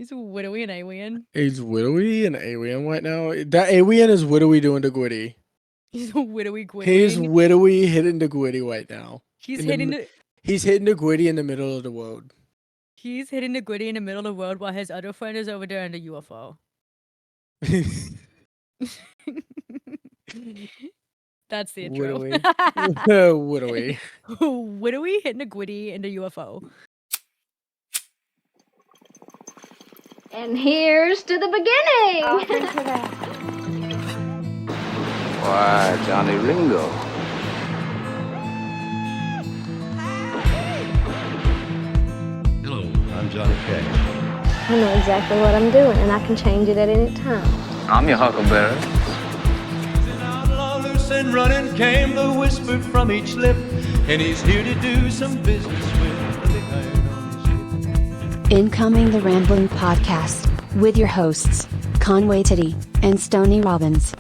He's a widowy and alien. He's widowy and alien right now. That alien is widowy doing the Gwitty. He's a widowy He's gwidwing. widowy hitting the Gwitty right now. He's hitting He's hitting the Gwitty in the middle of the world. He's hitting the gwiddy in the middle of the world while his other friend is over there in the UFO. That's the intro. Widowy. Widowy. Widowy hitting a gwiddy in the UFO. And here's to the beginning. I'll drink to that. Why, Johnny Ringo. Hello, I'm Johnny Cash. I know exactly what I'm doing, and I can change it at any time. I'm your huckleberry. Outlaw loose and running came the whisper from each lip, and he's here to do some business with the big iron on his hip. Incoming the Rambling Podcast, with your hosts, Conway Titty, and Stoney Robbins.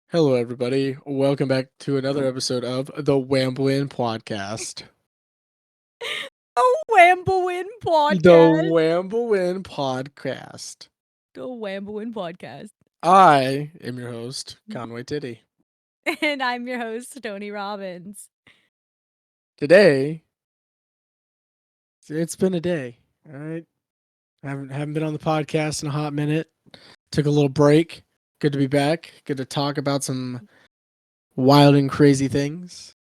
Hello, everybody. Welcome back to another episode of the Wamblin' Podcast. A Wamblin' Podcast. The Wamblin' Podcast. The Wamblin' Podcast. I am your host, Conway Titty. And I'm your host, Stoney Robbins. Today, it's been a day, all right? I haven't been on the podcast in a hot minute. Took a little break. Good to be back. Good to talk about some wild and crazy things.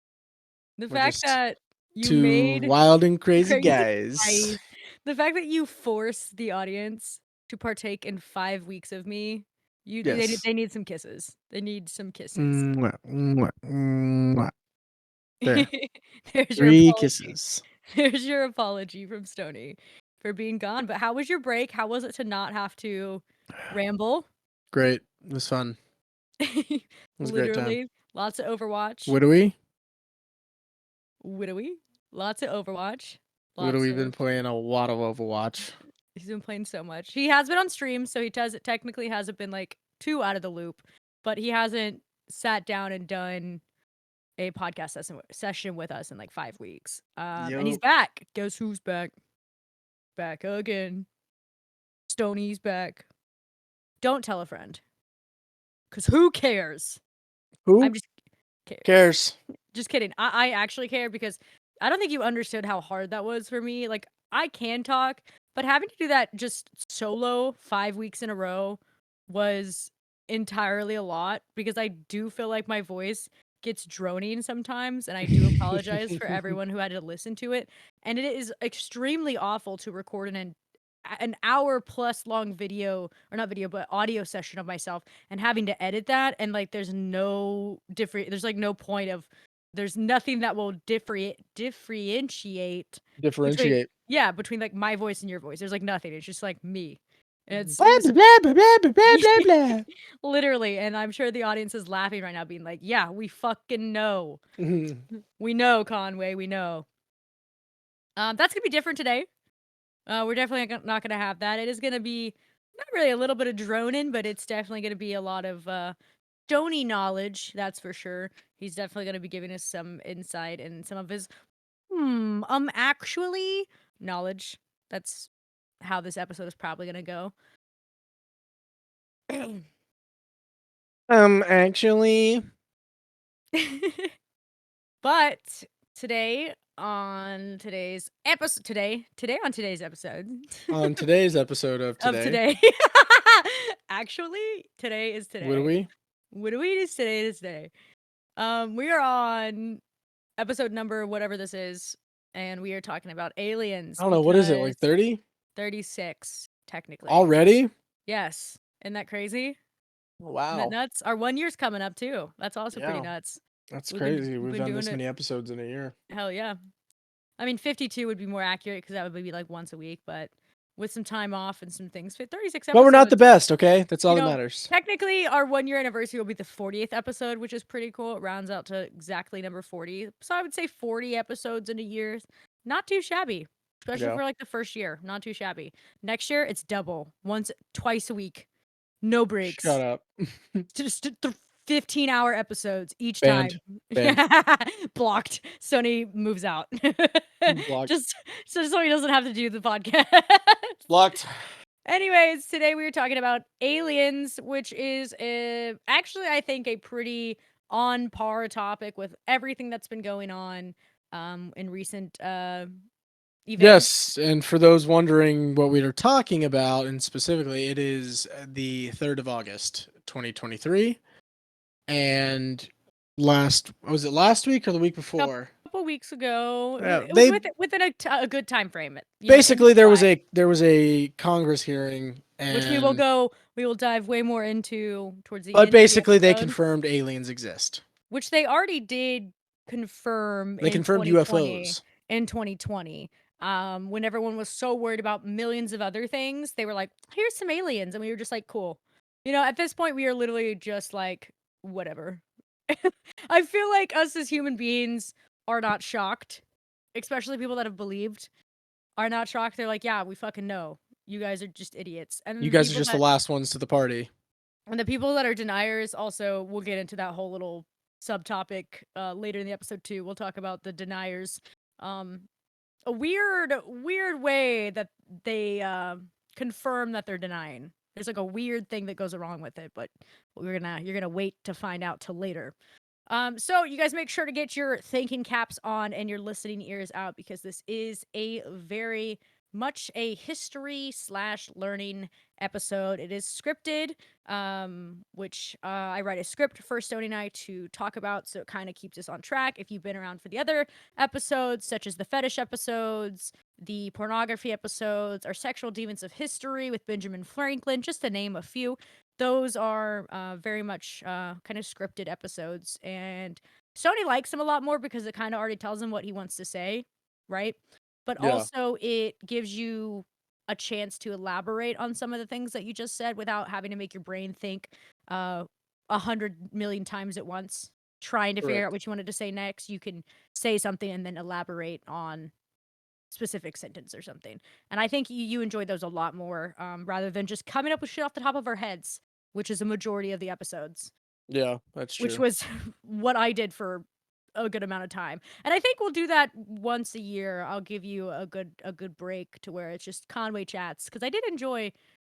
The We're fact just that you Two made wild and crazy crazy guys. the fact that you force the audience to partake in 5 weeks of me, Yes. they need some kisses. They need some kisses. Mwah, mwah, mwah. There. There's your 3 apology. kisses. There's your apology from Stoney for being gone. But how was your break? How was it to not have to ramble? Great. It was fun. It was a great time. Literally, lots of Overwatch. Widowy? Widowy. Lots of Overwatch. Widowy been playing a lot of Overwatch. He's been playing so much. He has been on stream, so he technically hasn't been like too out of the loop, but he hasn't sat down and done a podcast session with us in like 5 weeks. And he's Yup. back. Guess who's back? Back again. Stoney's back. Don't tell a friend. Because who cares? Who I'm just cares? Just kidding. I actually care because I don't think you understood how hard that was for me. Like, I can talk, but having to do that just solo 5 weeks in a row was entirely a lot because I do feel like my voice gets droning sometimes, and I do apologize for everyone who had to listen to it. And it is extremely awful to record an hour plus long video, or not video, but audio session of myself and having to edit that. And like, there's no there's like no point of, there's nothing that will differentiate between like my voice and your voice. There's like nothing. It's just like me. And it's Blah, blah, blah, blah, blah, blah, blah, blah. literally, and I'm sure the audience is laughing right now, being like, yeah, we fucking know. Mhm. We know, Conway, we know. That's gonna be different today. We're definitely not gonna have that. It is gonna be not really a little bit of droning, but it's definitely gonna be a lot of Stoney knowledge, that's for sure. He's definitely gonna be giving us some insight and some of his actually knowledge. That's how this episode is probably gonna go. Actually. But today on today's episode on today's episode On today's episode of today. Actually, today is today. Widowy? Widowy is today. We are on episode number whatever this is, and we are talking about aliens. I don't know, what is it, like 30? 36, technically. Already? Yes. Isn't that crazy? Wow. Isn't that nuts? Our 1 year's coming up too. That's also pretty nuts. That's We've been- crazy. we've We've been done doing this it. many episodes in a year. Hell yeah. I mean, 52 would be more accurate because that would be like once a week, but with some time off and some things, 36 episodes. But we're not the best, okay? That's all You that know, matters. Technically, our 1 year anniversary will be the 40th episode, which is pretty cool. It rounds out to exactly number 40. So I would say 40 episodes in a year. Not too shabby, especially Yeah. for like the first year. Not too shabby. Next year, it's double. Twice a week. No breaks. Shut up. Just 15-hour episodes each Banned. time. Banned. Blocked. Stoney moves out. Blocked. Just so Stoney doesn't have to do the podcast. Blocked. Anyways, today we were talking about aliens, which is actually, I think, a pretty on par topic with everything that's been going on in recent events. Yes, and for those wondering what we are talking about, and specifically, it is the 3rd of August, 2023. And was it last week or the week before? Couple weeks ago, Yeah, it was they within a good time frame. basically there was a Congress hearing, which we and will dive way more into towards the but end basically of the they episode, confirmed aliens exist. which they already did confirm They in confirmed 2020. UFOs. In 2020, when everyone was so worried about millions of other things, they were like, "Here's some aliens," and we were just like, "Cool." At this point, we are literally just like, whatever. I feel like us as human beings are not shocked, especially people that have believed are not shocked. They're like, "Yeah, we fucking know. You guys are just idiots." And You the guys are people just the that last ones to the party. and the people that are deniers also, we'll get into that whole little subtopic later in the episode too. We'll talk about the deniers. A weird way that they confirm that they're denying. There's like a weird thing that goes wrong with it, but you're gonna wait to find out till later. So you guys make sure to get your thinking caps on and your listening ears out, because this is a very much a history/learning episode. It is scripted, which I write a script for Stoney and I to talk about, so it kind of keeps us on track. If you've been around for the other episodes, such as the fetish episodes, the pornography episodes, our sexual demons of history with Benjamin Franklin, just to name a few, those are very much kind of scripted episodes, and Stoney likes them a lot more because it kind of already tells him what he wants to say, right? But Yeah. also it gives you a chance to elaborate on some of the things that you just said without having to make your brain think 100 million times at once, trying to figure Correct. out what you wanted to say next. You can say something and then elaborate on specific sentence or something. And I think you enjoy those a lot more, rather than just coming up with shit off the top of our heads, which is a majority of the episodes, Yeah, that's true. which was what I did for a good amount of time. And I think we'll do that once a year. I'll give you a good break to where it's just Conway chats, because I did enjoy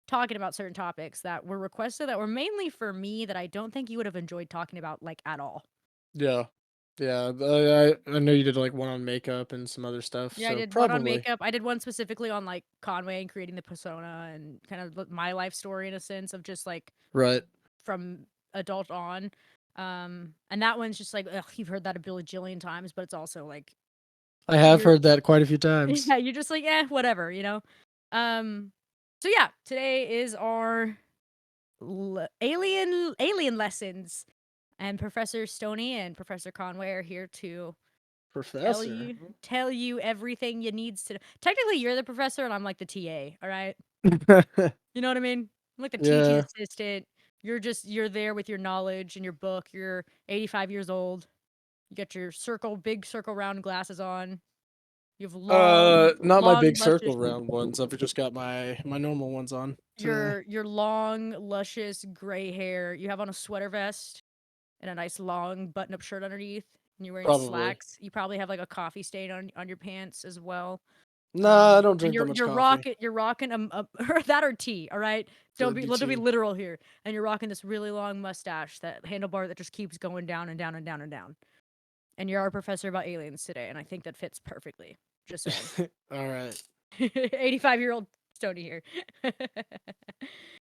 talking about certain topics that were requested that were mainly for me, that I don't think you would have enjoyed talking about like at all. Yeah. Yeah, I know you did like one on makeup and some other stuff. Yeah, I So did one on probably. makeup. I did one specifically on like Conway and creating the persona and kind of my life story, in a sense of just like Right. from adult on. And that one's just like, ugh, you've heard that a bajillion times, but it's also like, I have you're heard that quite a few times. yeah, you're just like, whatever, So yeah, today is our alien lessons, and Professor Stoney and Professor Conway are here to Professor. tell you everything you needs to know. Technically, you're the professor and I'm like the TA, all right? You know what I mean? I'm like the teaching Yeah. assistant. You're there with your knowledge and your book. You're 85 years old. You got your big circle round glasses on. You have Not my big luscious, circle round ones. I've just got my normal ones on today. your long, luscious gray hair. You have on a sweater vest and a nice long button-up shirt underneath. And you're wearing Probably. slacks. You probably have like a coffee stain on your pants as well. Nah, I don't And drink that much you're coffee. rocking or that or tea, all right? That'd Don't be be tea. literal here. And you're rocking this really long mustache, that handlebar that just keeps going down and down and down and down. And you're our professor about aliens today, and I think that fits perfectly. Just saying. All right. 85-year-old Stoney here.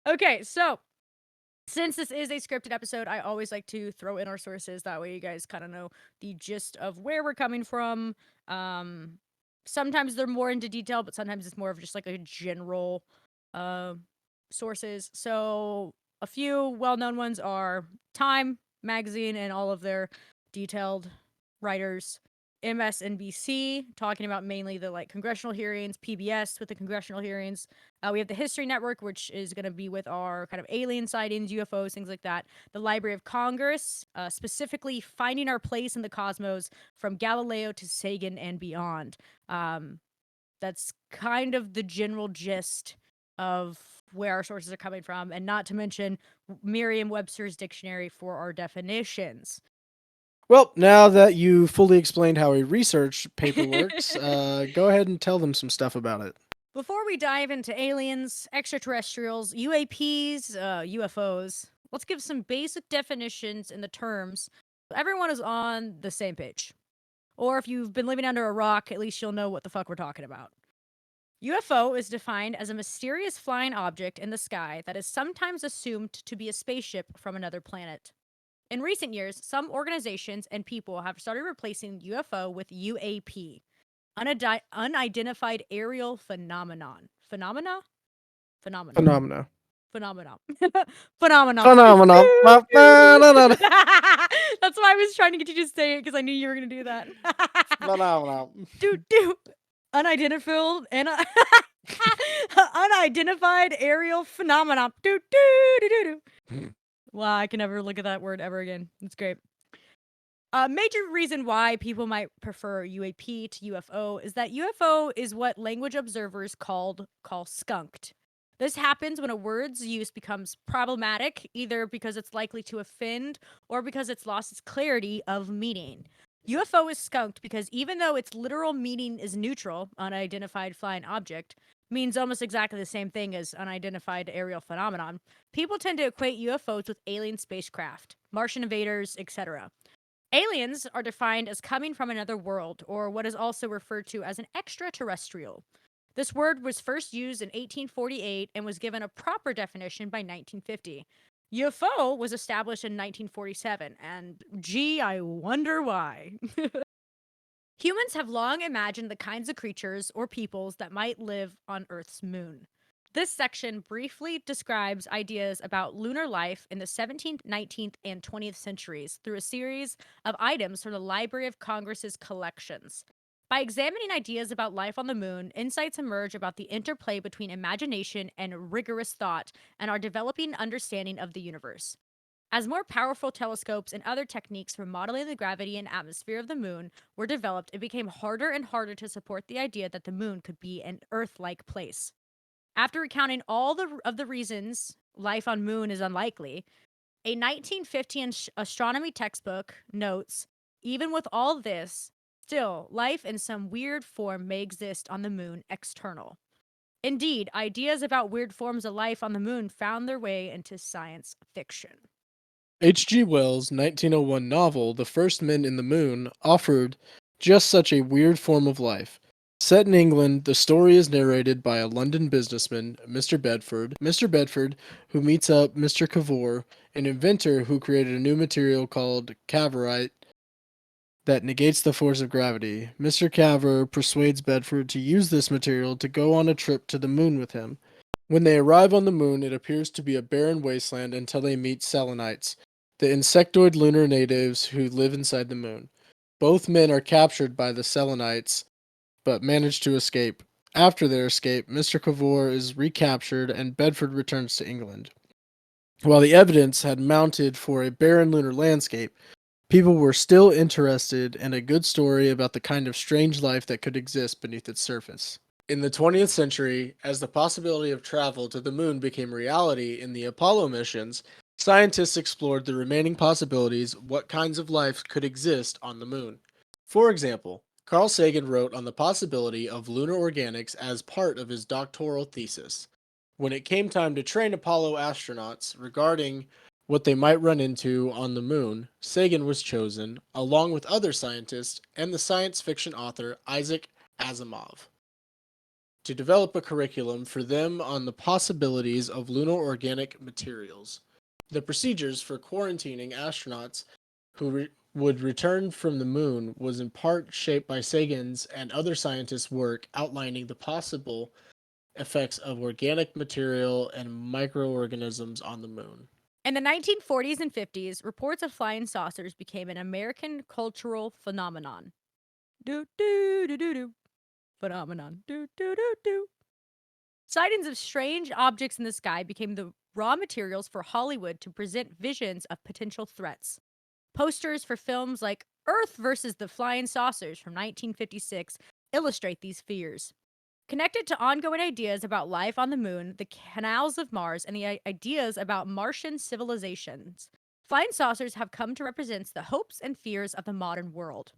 Okay, so since this is a scripted episode, I always like to throw in our sources. That way you guys kind of know the gist of where we're coming from. Sometimes they're more into detail, but sometimes it's more of just like a general sources. So a few well-known ones are Time magazine and all of their detailed writers. MSNBC, talking about mainly the like congressional hearings, PBS with the congressional hearings. We have the History Network, which is going to be with our kind of alien sightings, UFOs, things like that. The Library of Congress, specifically finding our place in the cosmos from Galileo to Sagan and beyond. That's kind of the general gist of where our sources are coming from, and not to mention Merriam-Webster's dictionary for our definitions. Well, now that you fully explained how a research paper works, go ahead and tell them some stuff about it. Before we dive into aliens, extraterrestrials, UAPs, UFOs, let's give some basic definitions in the terms so everyone is on the same page. Or if you've been living under a rock, at least you'll know what the fuck we're talking about. UFO is defined as a mysterious flying object in the sky that is sometimes assumed to be a spaceship from another planet. In recent years, some organizations and people have started replacing UFO with UAP, unidentified aerial phenomenon. Phenomena? Phenomenon. Phenomena. Phenomenon. Phenomenon. Phenomenal. That's why I was trying to get you to say it, because I knew you were going to do that. Phenomenal. Do. Unidentified and unidentified aerial phenomenon. Do. Wow, I can never look at that word ever again. It's great. A major reason why people might prefer UAP to UFO is that UFO is what language observers call skunked. This happens when a word's use becomes problematic, either because it's likely to offend or because it's lost its clarity of meaning. UFO is skunked because even though its literal meaning is neutral, unidentified flying object, means almost exactly the same thing as unidentified aerial phenomenon, people tend to equate UFOs with alien spacecraft, Martian invaders, etc. Aliens are defined as coming from another world, or what is also referred to as an extraterrestrial. This word was first used in 1848 and was given a proper definition by 1950. UFO was established in 1947, and gee, I wonder why. Humans have long imagined the kinds of creatures or peoples that might live on Earth's moon. This section briefly describes ideas about lunar life in the 17th, 19th, and 20th centuries through a series of items from the Library of Congress's collections. By examining ideas about life on the moon, insights emerge about the interplay between imagination and rigorous thought and our developing understanding of the universe. As more powerful telescopes and other techniques for modeling the gravity and atmosphere of the moon were developed, it became harder and harder to support the idea that the moon could be an Earth-like place. After recounting all of the reasons life on moon is unlikely, a 1950 astronomy textbook notes, even with all this, still, life in some weird form may exist on the moon external. Indeed, ideas about weird forms of life on the moon found their way into science fiction. H.G. Wells' 1901 novel, The First Men in the Moon, offered just such a weird form of life. Set in England, the story is narrated by a London businessman, Mr. Bedford. Mr. Bedford, who meets up Mr. Cavor, an inventor who created a new material called cavorite that negates the force of gravity. Mr. Cavor persuades Bedford to use this material to go on a trip to the moon with him. When they arrive on the moon, it appears to be a barren wasteland until they meet Selenites, the insectoid lunar natives who live inside the moon. Both men are captured by the Selenites, but manage to escape. After their escape, Mr. Cavor is recaptured and Bedford returns to England. While the evidence had mounted for a barren lunar landscape, people were still interested in a good story about the kind of strange life that could exist beneath its surface. In the 20th century, as the possibility of travel to the moon became reality in the Apollo missions, scientists explored the remaining possibilities what kinds of life could exist on the moon. For example, Carl Sagan wrote on the possibility of lunar organics as part of his doctoral thesis. When it came time to train Apollo astronauts regarding what they might run into on the moon, Sagan was chosen, along with other scientists and the science fiction author Isaac Asimov, to develop a curriculum for them on the possibilities of lunar organic materials. The procedures for quarantining astronauts who would return from the moon was in part shaped by Sagan's and other scientists' work outlining the possible effects of organic material and microorganisms on the moon. In the 1940s and 50s, reports of flying saucers became an American cultural phenomenon. Do do do do do. Phenomenon. Do do do do. Sightings of strange objects in the sky became the raw materials for Hollywood to present visions of potential threats. Posters for films like Earth versus the Flying Saucers from 1956 illustrate these fears. Connected to ongoing ideas about life on the moon, the canals of Mars, and the ideas about Martian civilizations, flying saucers have come to represent the hopes and fears of the modern world.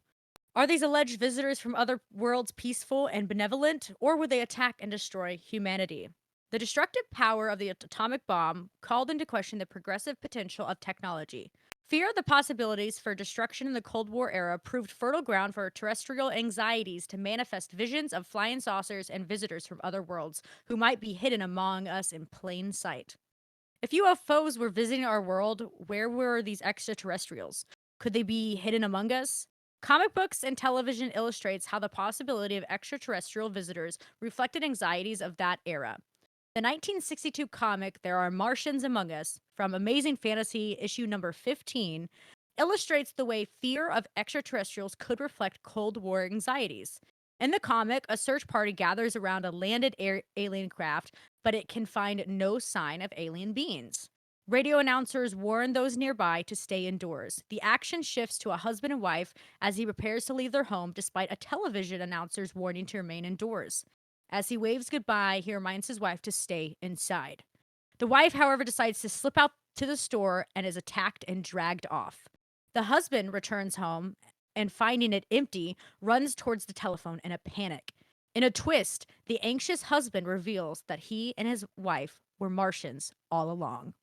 Are these alleged visitors from other worlds peaceful and benevolent, or would they attack and destroy humanity? The destructive power of the atomic bomb called into question the progressive potential of technology. Fear of the possibilities for destruction in the Cold War era proved fertile ground for terrestrial anxieties to manifest visions of flying saucers and visitors from other worlds who might be hidden among us in plain sight. If UFOs were visiting our world, where were these extraterrestrials? Could they be hidden among us? Comic books and television illustrates how the possibility of extraterrestrial visitors reflected anxieties of that era. The 1962 comic There Are Martians Among Us, from Amazing Fantasy issue number 15, illustrates the way fear of extraterrestrials could reflect Cold War anxieties. In the comic, a search party gathers around a landed alien craft, but it can find no sign of alien beings. Radio announcers warn those nearby to stay indoors. The action shifts to a husband and wife as he prepares to leave their home despite a television announcer's warning to remain indoors. As he waves goodbye, he reminds his wife to stay inside. The wife, however, decides to slip out to the store and is attacked and dragged off. The husband returns home and, finding it empty, runs towards the telephone in a panic. In a twist, the anxious husband reveals that he and his wife were Martians all along.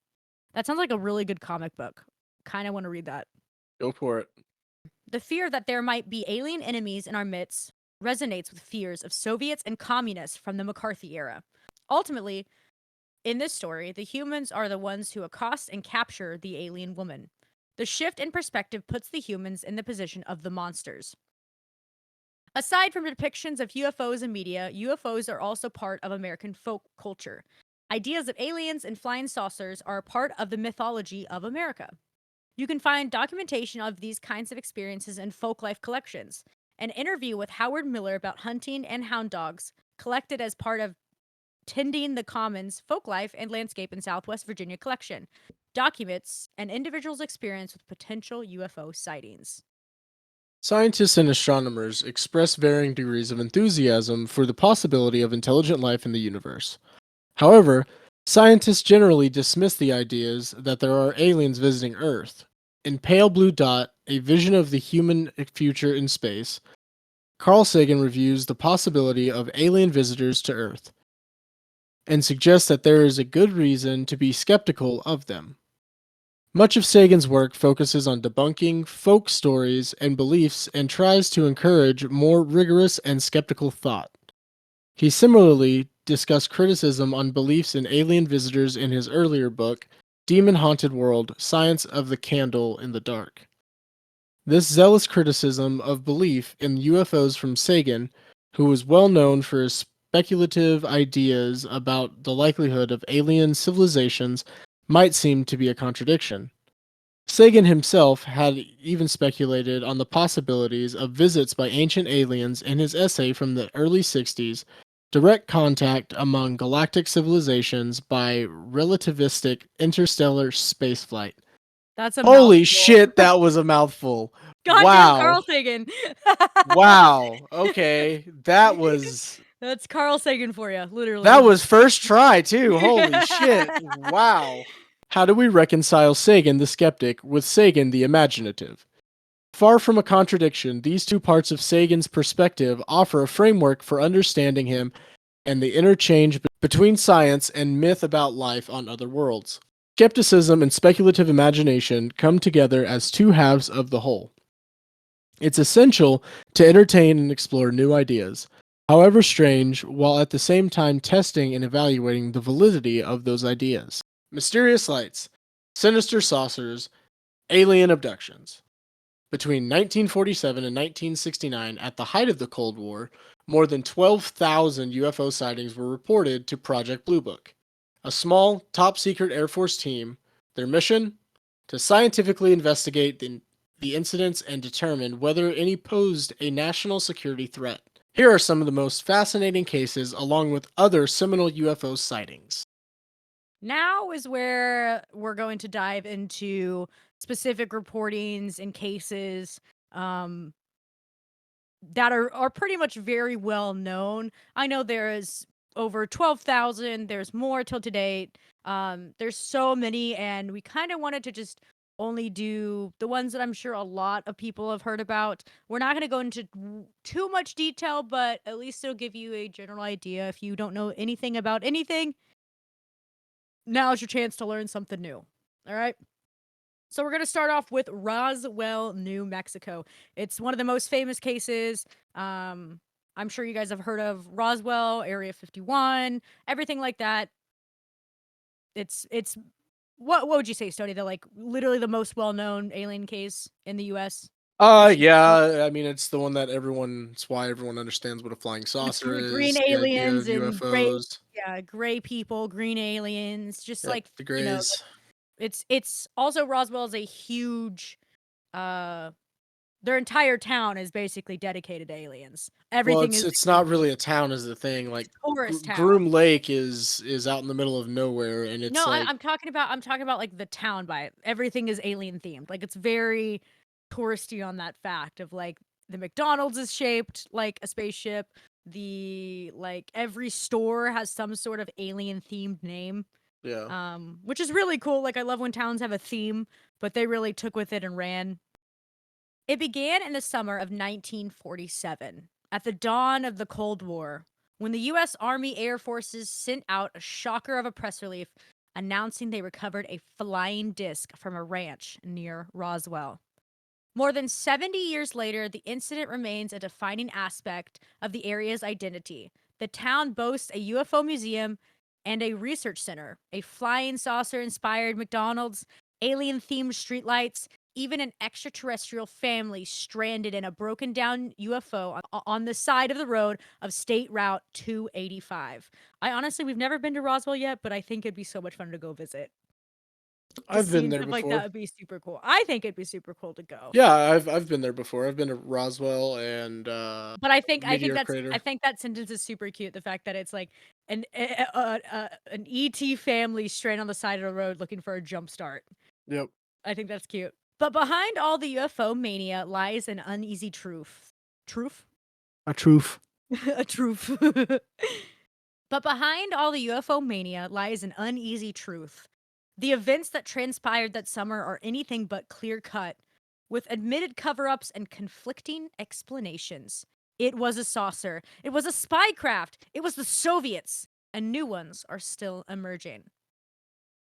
That sounds like a really good comic book. Kind of want to read that. Go for it. The fear that there might be alien enemies in our midst resonates with fears of Soviets and communists from the McCarthy era. Ultimately, in this story, the humans are the ones who accost and capture the alien woman. The shift in perspective puts the humans in the position of the monsters. Aside from depictions of UFOs in media, UFOs are also part of American folk culture. Ideas of aliens and flying saucers are a part of the mythology of America. You can find documentation of these kinds of experiences in folklife collections. An interview with Howard Miller about hunting and hound dogs, collected as part of Tending the Commons Folklife and Landscape in Southwest Virginia collection, documents an individual's experience with potential UFO sightings. Scientists and astronomers express varying degrees of enthusiasm for the possibility of intelligent life in the universe. However, scientists generally dismiss the ideas that there are aliens visiting Earth. In Pale Blue Dot, A Vision of the Human Future in Space, Carl Sagan reviews the possibility of alien visitors to Earth and suggests that there is a good reason to be skeptical of them. Much of Sagan's work focuses on debunking folk stories and beliefs and tries to encourage more rigorous and skeptical thought. He similarly discussed criticism on beliefs in alien visitors in his earlier book, Demon Haunted World: Science of the Candle in the Dark. This zealous criticism of belief in UFOs from Sagan, who was well known for his speculative ideas about the likelihood of alien civilizations, might seem to be a contradiction. Sagan himself had even speculated on the possibilities of visits by ancient aliens in his essay from the early 60s, Direct Contact Among Galactic Civilizations by Relativistic Interstellar Spaceflight. That's a Holy mouthful. shit, that was a mouthful. Goddamn Wow. Carl Sagan. Wow. Okay. That was That's Carl Sagan for you, literally. that was first try too. Holy shit. Wow. How do we reconcile Sagan the skeptic with Sagan the imaginative? Far from a contradiction, these two parts of Sagan's perspective offer a framework for understanding him and the interchange between science and myth about life on other worlds. Skepticism and speculative imagination come together as two halves of the whole. It's essential to entertain and explore new ideas, however strange, while at the same time testing and evaluating the validity of those ideas. Mysterious lights, sinister saucers, alien abductions. Between 1947 and 1969, at the height of the Cold War, more than 12,000 UFO sightings were reported to Project Blue Book, a small, top-secret Air Force team. Their mission? To scientifically investigate the incidents and determine whether any posed a national security threat. Here are some of the most fascinating cases, along with other seminal UFO sightings. Now is where we're going to dive into specific reportings and cases that are pretty much very well known. I know there is over 12,000. There's more till to date. There's so many, and we kind of wanted to just only do the ones that I'm sure a lot of people have heard about. We're not going to go into too much detail, but at least it'll give you a general idea. If you don't know anything about anything, now's your chance to learn something new. All right. So we're going to start off with Roswell, New Mexico. It's one of the most famous cases. I'm sure you guys have heard of Roswell, Area 51, everything like that. It's what would you say, Stoney? The like literally the most well-known alien case in the US? Yeah, I mean it's the one that it's why everyone understands what a flying With saucer green is, the idea aliens of and gray, UFOs. yeah, gray people, green aliens, just Yep, like, the you know, Greys. it's also Roswell is a huge uh their entire town is basically dedicated to aliens. Well, Everything is it's not alien. really a town is the thing. It's Like a tourist town. Groom Lake is out in the middle of nowhere, and No, it's like I'm talking about like the town by it. Everything is alien themed. Like it's very touristy on that fact of like the McDonald's is shaped like a spaceship. The like every store has some sort of alien themed name. yeah. Which is really cool. Like I love when towns have a theme, but they really took with it and ran. It began in the summer of 1947, at the dawn of the Cold War, when the U.S. Army Air Forces sent out a shocker of a press release announcing they recovered a flying disc from a ranch near Roswell. More than 70 years later, the incident remains a defining aspect of the area's identity. The town boasts a UFO museum and a research center, a flying saucer inspired McDonald's, alien themed streetlights, even an extraterrestrial family stranded in a broken down UFO on the side of the road of State Route 285. We've never been to Roswell yet, but I think it'd be so much fun to go visit. I've Just been seeing there stuff like that before. would be super cool. I think it'd be super cool to go. Yeah, I've been there before. I've been to Roswell and But Meteor Crater. I think that sentence is super cute. The fact that it's like an ET family stranded on the side of the road looking for a jump start. Yep. I think that's cute. But behind all the UFO mania lies an uneasy truth. Truth? A truth. A truth. But behind all the UFO mania lies an uneasy truth. The events that transpired that summer are anything but clear cut, with admitted cover ups and conflicting explanations. It was a saucer. It was a spy craft. It was the Soviets. And new ones are still emerging.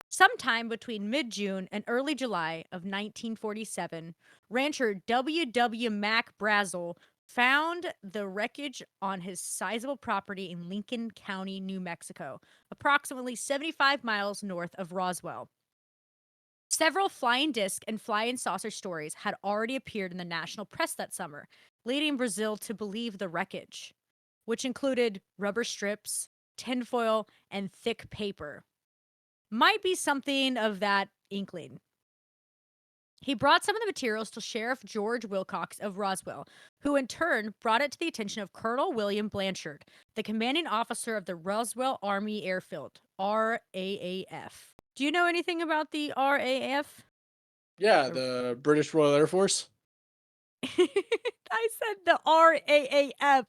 Sometime between mid June and early July of 1947, rancher W. Mac Brazel found the wreckage on his sizable property in Lincoln County, New Mexico, approximately 75 miles north of Roswell. Several flying disc and flying saucer stories had already appeared in the national press that summer, leading Brazil to believe the wreckage, which included rubber strips, tinfoil, and thick paper, might be something of that inkling. He brought some of the materials to Sheriff George Wilcox of Roswell, who in turn brought it to the attention of Colonel William Blanchard, the commanding officer of the Roswell Army Airfield, RAAF. Do you know anything about the RAF? Yeah, the British Royal Air Force. I said the RAAF.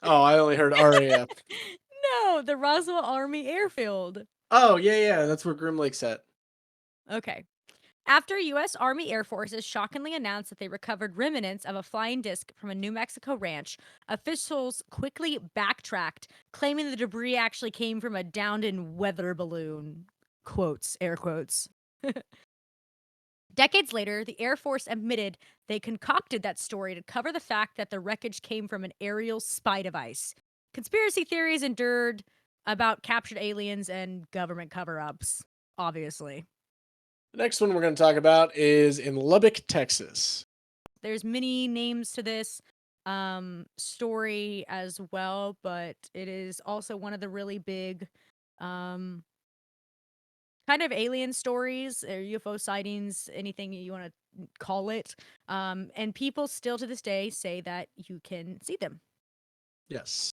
Oh, I only heard RAF. No, the Roswell Army Airfield. Oh, yeah, that's where Groom Lake's at. Okay. After U.S. Army Air Forces shockingly announced that they recovered remnants of a flying disc from a New Mexico ranch, officials quickly backtracked, claiming the debris actually came from a downed-in weather balloon. Quotes, air quotes. Decades later, the Air Force admitted they concocted that story to cover the fact that the wreckage came from an aerial spy device. Conspiracy theories endured about captured aliens and government cover-ups, obviously. The next one we're going to talk about is in Lubbock, Texas. There's many names to this story as well, but it is also one of the really big kind of alien stories or UFO sightings, anything you want to call it. And people still to this day say that you can see them. Yes.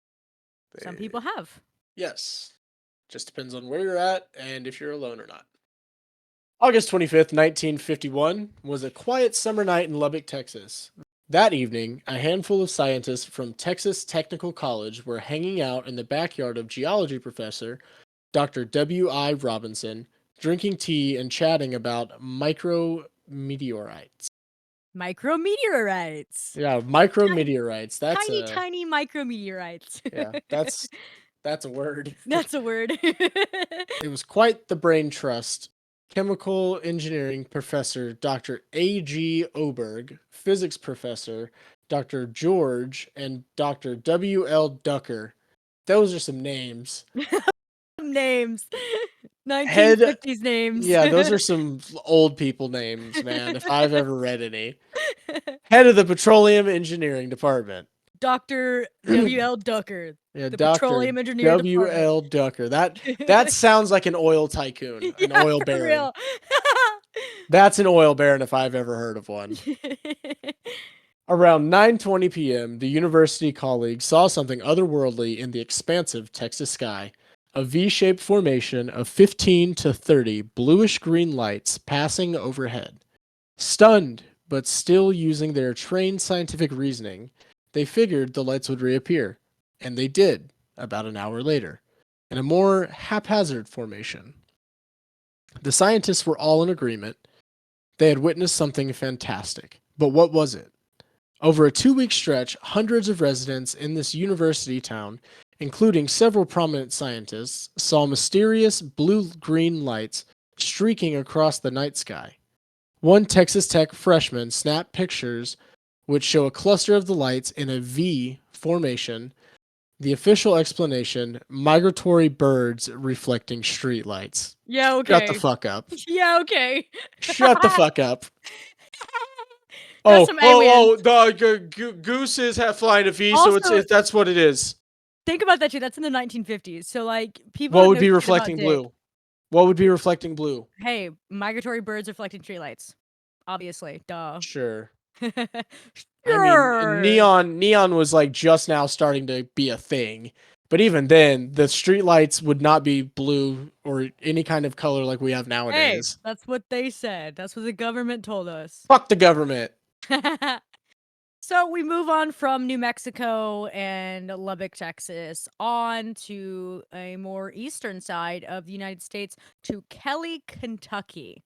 Some people have. Yes. Just depends on where you're at and if you're alone or not. August 25th, 1951 was a quiet summer night in Lubbock, Texas. That evening, a handful of scientists from Texas Technical College were hanging out in the backyard of geology professor Dr. W.I. Robinson, drinking tea and chatting about micrometeorites. Micrometeorites. Yeah, micrometeorites. That's Tiny, a tiny micrometeorites. yeah, that's a word. That's a word. It was quite the brain trust. Chemical engineering professor Dr. A.G. Oberg, physics professor Dr. George, and Dr. W.L. Ducker. Those are some names. Names. Head 1950s names. Yeah, those are some old people names, man, if I've ever read any. Head of the Petroleum Engineering Department. Dr. W.L. Ducker, Yeah, the Dr. Petroleum Engineer Department. W.L. Ducker. That sounds like an oil tycoon, an Yeah, oil for baron. real. That's an oil baron if I've ever heard of one. Around 9:20 p.m., the university colleagues saw something otherworldly in the expansive Texas sky. A V-shaped formation of 15 to 30 bluish-green lights passing overhead. Stunned, but still using their trained scientific reasoning, they figured the lights would reappear. And they did, about an hour later, in a more haphazard formation. The scientists were all in agreement. They had witnessed something fantastic. But what was it? Over a 2-week stretch, hundreds of residents in this university town, including several prominent scientists, saw mysterious blue-green lights streaking across the night sky. One Texas Tech freshman snapped pictures which show a cluster of the lights in a V formation. The official explanation, migratory birds reflecting street lights. Yeah, Shut the okay. fuck up. Yeah, okay. Shut the fuck up. That's some aliens. Gooses have flying a V, so Also, that's what it is. think about that too. That's in the 1950s. So like people What have would no be shit about reflecting dick. blue? What would be reflecting blue? Hey, migratory birds reflecting streetlights. Obviously, duh. Sure. I mean, Sure. neon was like just now starting to be a thing. But even then, the streetlights would not be blue or any kind of color like we have Hey, nowadays. that's what they said. That's what the government told us. Fuck the government. So we move on from New Mexico and Lubbock, Texas, on to a more eastern side of the United States to Kelly, Kentucky.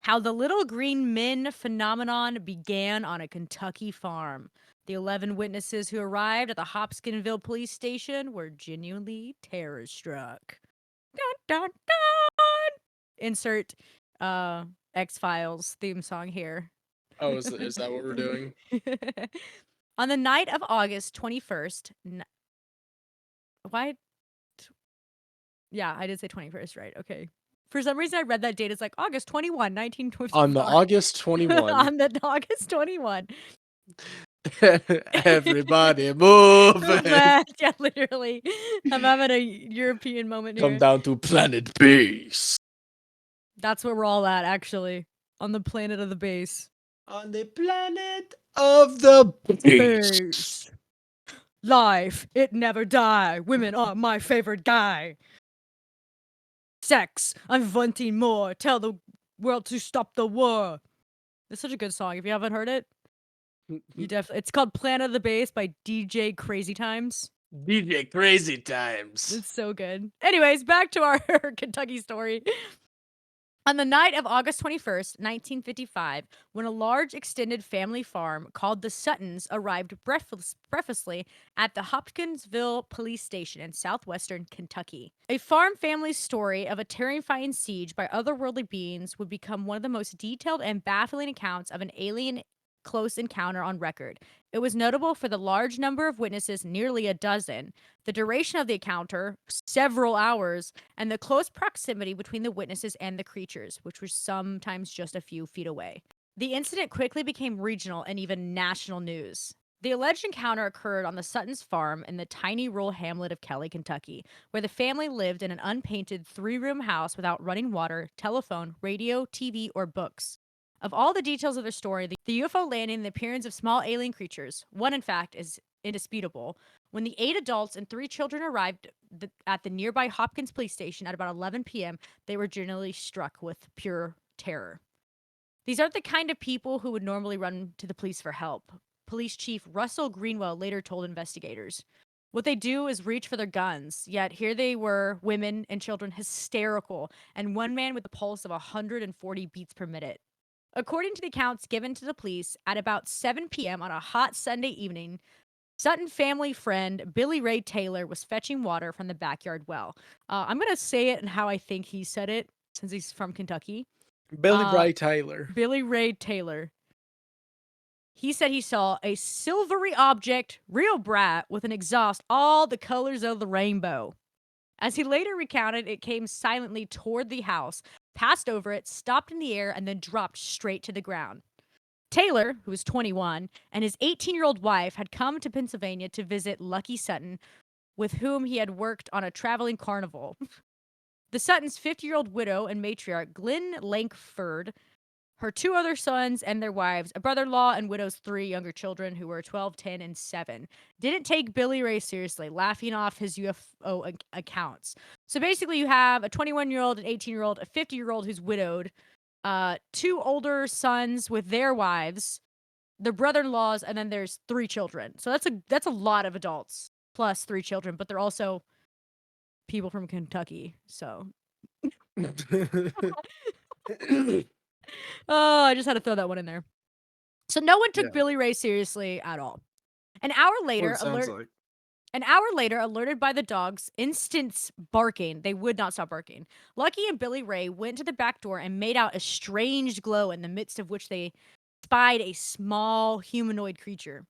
How the little green men phenomenon began on a Kentucky farm. The 11 witnesses who arrived at the Hopkinsville police station were genuinely terror-struck. Dun, dun, dun! Insert X-Files theme song here. Oh, is that what we're doing? On the night of August 21st, why? Yeah, I did say 21st, right? Okay. For some reason, I read that date. It's like August 21, 1925. On the August 21. On the August 21. Everybody move. Yeah, literally. I'm having a European moment Come here. down to planet base. That's where we're all at, actually. On the planet of the base. On the planet of the base. Base. Life, it never die. Women are my favorite guy. Sex, I'm wanting more. Tell the world to stop the war. It's such a good song. If you haven't heard it, you definitely. It's called Planet of the Base by DJ Crazy Times. DJ Crazy Times. It's so good. Anyways, back to our Kentucky story. On the night of August 21st, 1955, when a large extended family farm called the Suttons arrived breathlessly at the Hopkinsville police station in southwestern Kentucky. A farm family's story of a terrifying siege by otherworldly beings would become one of the most detailed and baffling accounts of an alien close encounter on record. It was notable for the large number of witnesses, nearly a dozen, the duration of the encounter, several hours, and the close proximity between the witnesses and the creatures, which was sometimes just a few feet away. The incident quickly became regional and even national news. The alleged encounter occurred on the Sutton's farm in the tiny rural hamlet of Kelly, Kentucky, where the family lived in an unpainted 3-room house without running water, telephone, radio, TV, or books. Of all the details of their story, the UFO landing and the appearance of small alien creatures, one in fact is indisputable. When the 8 adults and 3 children arrived at the nearby Hopkins police station at about 11 p.m., they were generally struck with pure terror. These aren't the kind of people who would normally run to the police for help. Police Chief Russell Greenwell later told investigators. What they do is reach for their guns, yet here they were, women and children, hysterical, and one man with a pulse of 140 beats per minute. According to the accounts given to the police, at about 7 p.m. on a hot Sunday evening, Sutton family friend Billy Ray Taylor was fetching water from the backyard well. I'm going to say it and how I think he said it since he's from Kentucky. Billy Uh, Ray Taylor. Billy Ray Taylor. He said he saw a silvery object, real bright, with an exhaust all the colors of the rainbow. As he later recounted, it came silently toward the house, passed over it, stopped in the air, and then dropped straight to the ground. Taylor, who was 21, and his 18-year-old wife had come to Pennsylvania to visit Lucky Sutton, with whom he had worked on a traveling carnival. The Suttons' 50-year-old widow and matriarch, Glenn Lankford, her 2 other sons and their wives, a brother-in-law, and widow's 3 younger children who were 12, 10, and 7, didn't take Billy Ray seriously, laughing off his UFO accounts. So basically you have a 21-year-old, an 18-year-old, a 50-year-old who's widowed, 2 older sons with their wives, their brother-in-laws, and then there's 3 children. So that's a lot of adults plus 3 children, but they're also people from Kentucky. So oh, I just had to throw that one in there. So no one took Yeah. Billy Ray seriously at all. An hour What later, it sounds like. alerted by the dog's instant barking, they would not stop barking. Lucky and Billy Ray went to the back door and made out a strange glow in the midst of which they spied a small humanoid creature.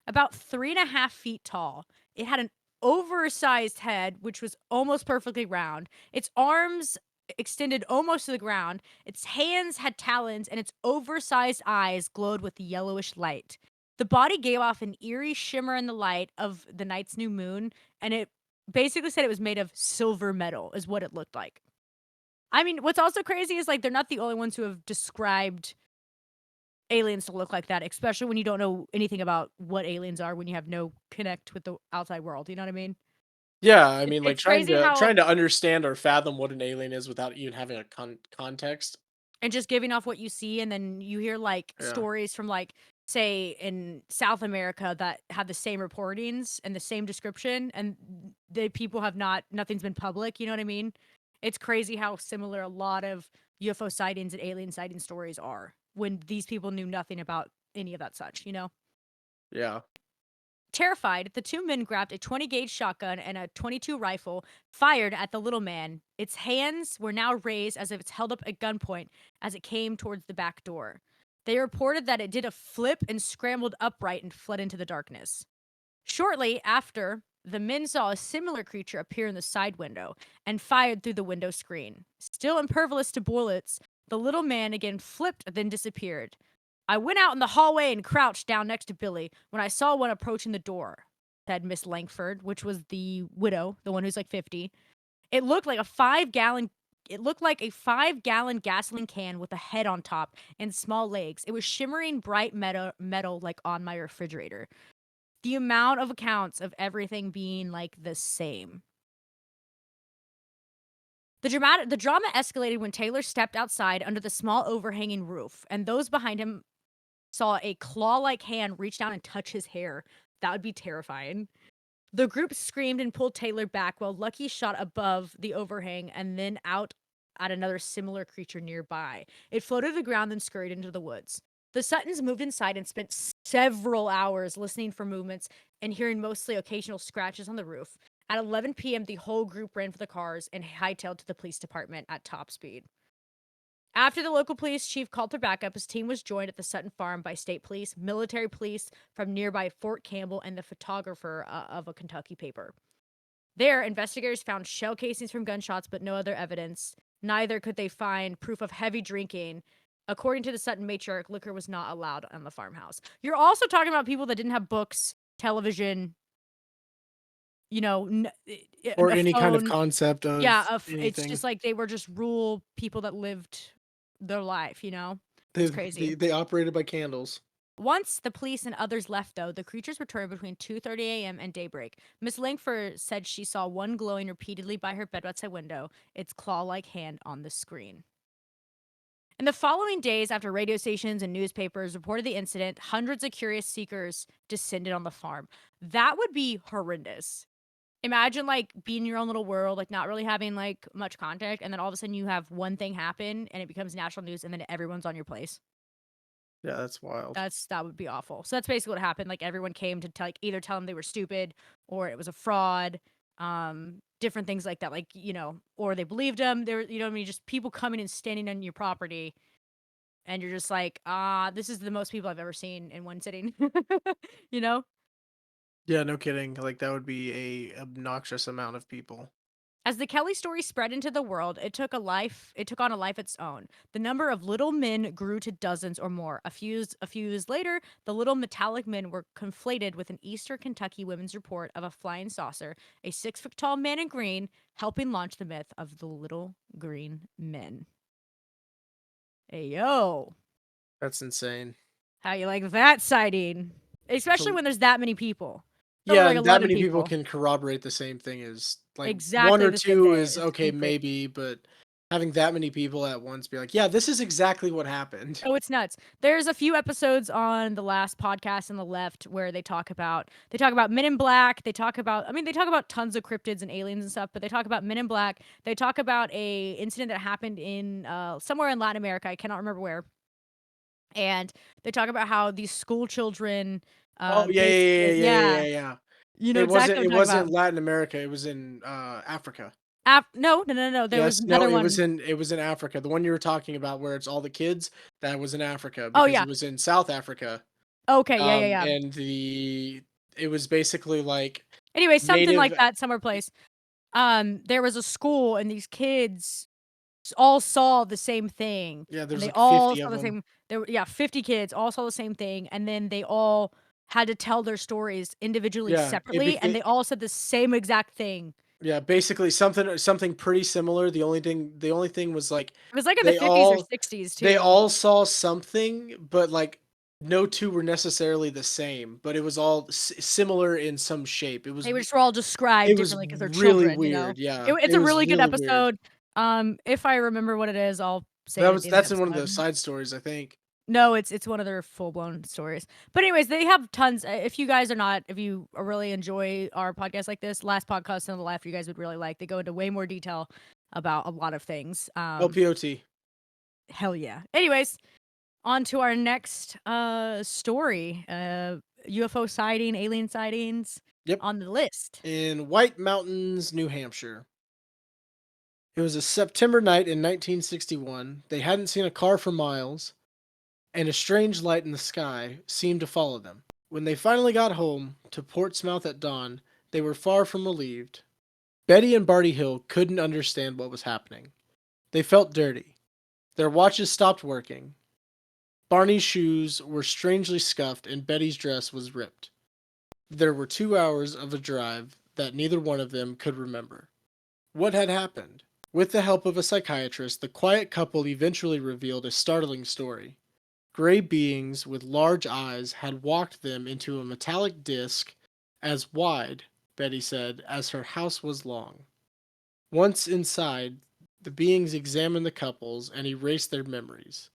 About 3.5 feet tall. It had an oversized head, which was almost perfectly round. Its arms extended almost to the ground. Its hands had talons, and its oversized eyes glowed with yellowish light. The body gave off an eerie shimmer in the light of the night's new moon, and it basically said it was made of silver metal, is what it looked like. I mean, what's also crazy is like they're not the only ones who have described aliens to look like that, especially when you don't know anything about what aliens are, when you have no connect with the outside world. You know what I mean? Yeah, I mean, like It's crazy how trying to understand or fathom what an alien is without even having a context. and just giving off what you see, and then you hear like Yeah. stories from like say in South America that have the same reportings and the same description, and the people have nothing's been public. You know what I mean? It's crazy how similar a lot of UFO sightings and alien sighting stories are when these people knew nothing about any of that such. You know. Yeah. Terrified, the 2 men grabbed a 20-gauge shotgun and a .22 rifle, fired at the little man. Its hands were now raised as if it's held up at gunpoint as it came towards the back door. They reported that it did a flip and scrambled upright and fled into the darkness. Shortly after, the men saw a similar creature appear in the side window and fired through the window screen. Still impervious to bullets, the little man again flipped, then disappeared. I went out in the hallway and crouched down next to Billy when I saw one approaching the door, said Miss Langford, which was the widow, the one who's like 50. It looked like a 5-gallon gasoline can with a head on top and small legs. It was shimmering bright metal like on my refrigerator. The amount of accounts of everything being like the same. The drama escalated when Taylor stepped outside under the small overhanging roof, and those behind him saw a claw-like hand reach down and touch his hair. That would be terrifying. The group screamed and pulled Taylor back while Lucky shot above the overhang and then out at another similar creature nearby. It floated to the ground and scurried into the woods. The Suttons moved inside and spent several hours listening for movements and hearing mostly occasional scratches on the roof. At 11 p.m., the whole group ran for the cars and hightailed to the police department at top speed. After the local police chief called for backup, his team was joined at the Sutton farm by state police, military police from nearby Fort Campbell, and the photographer of a Kentucky paper. There, investigators found shell casings from gunshots, but no other evidence. Neither could they find proof of heavy drinking. According to the Sutton matriarch, liquor was not allowed on the farmhouse. You're also talking about people that didn't have books, television, you know, Or a any kind of phone. concept of It's anything. just like they were just rural people that lived their life, you know? It's crazy. They operated by candles. Once the police and others left, though, the creatures returned between 2:30 a.m. and daybreak. Miss Langford said she saw one glowing repeatedly by her bedside window, its claw-like hand on the screen. In the following days, after radio stations and newspapers reported the incident, hundreds of curious seekers descended on the farm. That would be horrendous. Imagine like being in your own little world, like not really having like much contact, and then all of a sudden you have one thing happen and it becomes national news, and then everyone's on your place. Yeah, that's wild. That would be awful. So that's basically what happened. Like everyone came to like either tell them they were stupid or it was a fraud, different things like that. Like or they believed them. There, what I mean, just people coming and standing on your property, and you're just like, this is the most people I've ever seen in one sitting. you know. Yeah, no kidding. Like that would be a obnoxious amount of people. As the Kelly story spread into the world, it took on a life its own. The number of little men grew to dozens or more. A few years later, the little metallic men were conflated with an Eastern Kentucky women's report of a flying saucer, a 6-foot tall man in green, helping launch the myth of the little green men. Hey yo. That's insane. How you like that sighting? Especially when there's that many people. There were Yeah, like and that 11 many people people. can corroborate the same thing as like one Exactly or the same two thing. is It's okay, insane. maybe, but having that many people at once be like, yeah, this is exactly what happened. Oh, it's nuts. There's a few episodes on the last podcast on the left where they talk about Men in Black. They talk about tons of cryptids and aliens and stuff, but they talk about Men in Black. They talk about a incident that happened in somewhere in Latin America. I cannot remember where. And they talk about how these school children Oh yeah, yeah, basically, yeah, yeah, yeah, yeah, yeah, yeah. you know exactly what I'm It talking about. wasn't Latin America, it was in Africa. No, no, no, no. There was Yes, no, another one. it was in Africa. The one you were talking about where it's all the kids, that was in Africa Oh because yeah. it was in South Africa. Okay, yeah, yeah, yeah. And it was basically like Anyway, something native. like that, somewhere place. There was a school and these kids all saw the same thing, Yeah, and there's they like all 50 saw of the them. same. There were 50 kids all saw the same thing, and then they all had to tell their stories individually, Yeah, it separately, and became they all said the same exact thing. yeah, basically something pretty similar. The only thing was like It was like in the they 50s or all 60s they too. all saw something, but like no two were necessarily the same, but it was all similar in some shape. They were just all described It was differently because 'cause they're really children, you know? weird. Yeah, It's it a was really good really weird. episode. If I remember what it is, I'll say it at the end of the That's in one of the episode. side stories, I think. No, it's one of their full-blown stories. But anyways, they have tons if you guys are not if you really enjoy our podcast like this, last podcast on the left you guys would really like. They go into way more detail about a lot of things. LPOT. Hell yeah. Anyways, on to our next story. UFO sighting, alien sightings Yep. on the list. In White Mountains, New Hampshire. It was a September night in 1961. They hadn't seen a car for miles, and a strange light in the sky seemed to follow them. When they finally got home to Portsmouth at dawn, they were far from relieved. Betty and Barty Hill couldn't understand what was happening. They felt dirty. Their watches stopped working. Barney's shoes were strangely scuffed, and Betty's dress was ripped. There were 2 hours of a drive that neither one of them could remember. What had happened? With the help of a psychiatrist, the quiet couple eventually revealed a startling story. Gray beings with large eyes had walked them into a metallic disc as wide, Betty said, as her house was long. Once inside, the beings examined the couples and erased their memories.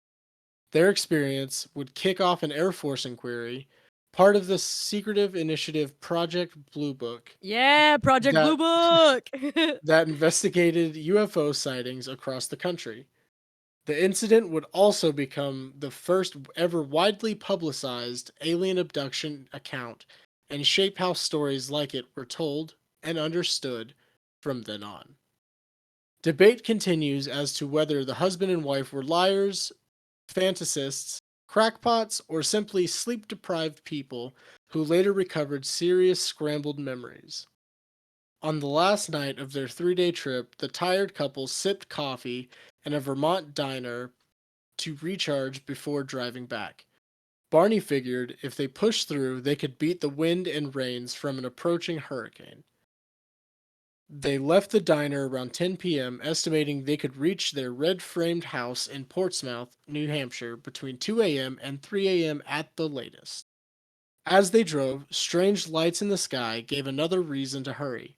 Their experience would kick off an Air Force inquiry, part of the secretive initiative Project Blue Book, Yeah, Project that Blue Book. that investigated UFO sightings across the country. The incident would also become the first ever widely publicized alien abduction account and shape how stories like it were told and understood from then on. Debate continues as to whether the husband and wife were liars, fantasists, crackpots, or simply sleep deprived people who later recovered serious scrambled memories. On the last night of their 3-day trip, the tired couple sipped coffee in a Vermont diner to recharge before driving back. Barney figured if they pushed through, they could beat the wind and rains from an approaching hurricane. They left the diner around 10 p.m., estimating they could reach their red-framed house in Portsmouth, New Hampshire, between 2 a.m. and 3 a.m. at the latest. As they drove, strange lights in the sky gave another reason to hurry.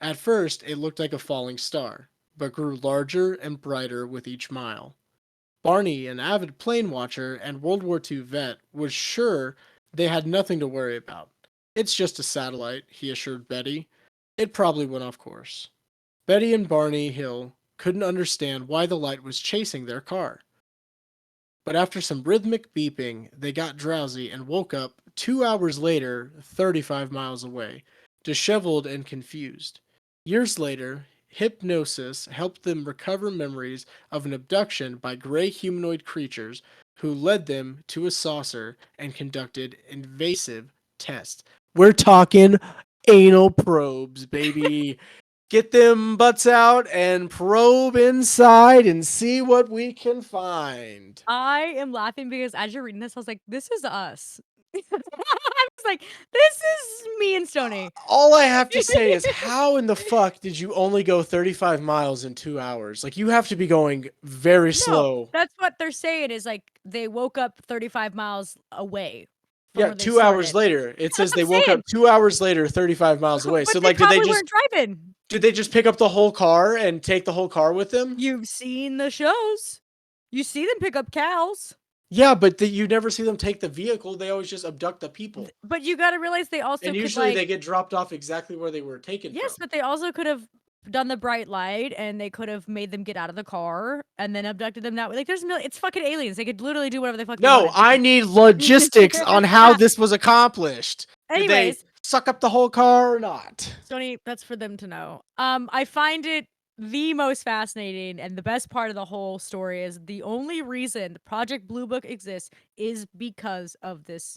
At first, it looked like a falling star, but grew larger and brighter with each mile. Barney, an avid plane watcher and World War II vet, was sure they had nothing to worry about. It's just a satellite, he assured Betty. It probably went off course. Betty and Barney Hill couldn't understand why the light was chasing their car. But after some rhythmic beeping, they got drowsy and woke up 2 hours later, 35 miles away, disheveled and confused. Years later, hypnosis helped them recover memories of an abduction by gray humanoid creatures who led them to a saucer and conducted invasive tests. We're talking anal probes, baby. Get them butts out and probe inside and see what we can find. I am laughing because as you're reading this, I was like, this is us. I was like, this is me and Stoney. All I have to say is, how in the fuck did you only go 35 miles in 2 hours? Like, you have to be going very slow. That's what they're saying is like they woke up 35 miles away. From Yeah, where they 2 hours started. later. It That's says what they I'm woke saying. up 2 hours later, 35 miles away. But So, they like, did they probably just weren't driving. pick up the whole car and take the whole car with them? You've seen the shows. You see them pick up cows. Yeah, but you never see them take the vehicle. They always just abduct the people. But you got to realize they also And could usually like they get dropped off exactly where they were taken yes, from. but they also could have done the bright light and they could have made them get out of the car and then abducted them that way. Like it's fucking aliens. They could literally do whatever the fuck they No, wanted. I need logistics on how this was accomplished. Did they Anyways, suck up the whole car or not? Stoney, that's for them to know. I find it the most fascinating and the best part of the whole story is the only reason Project Blue Book exists is because of this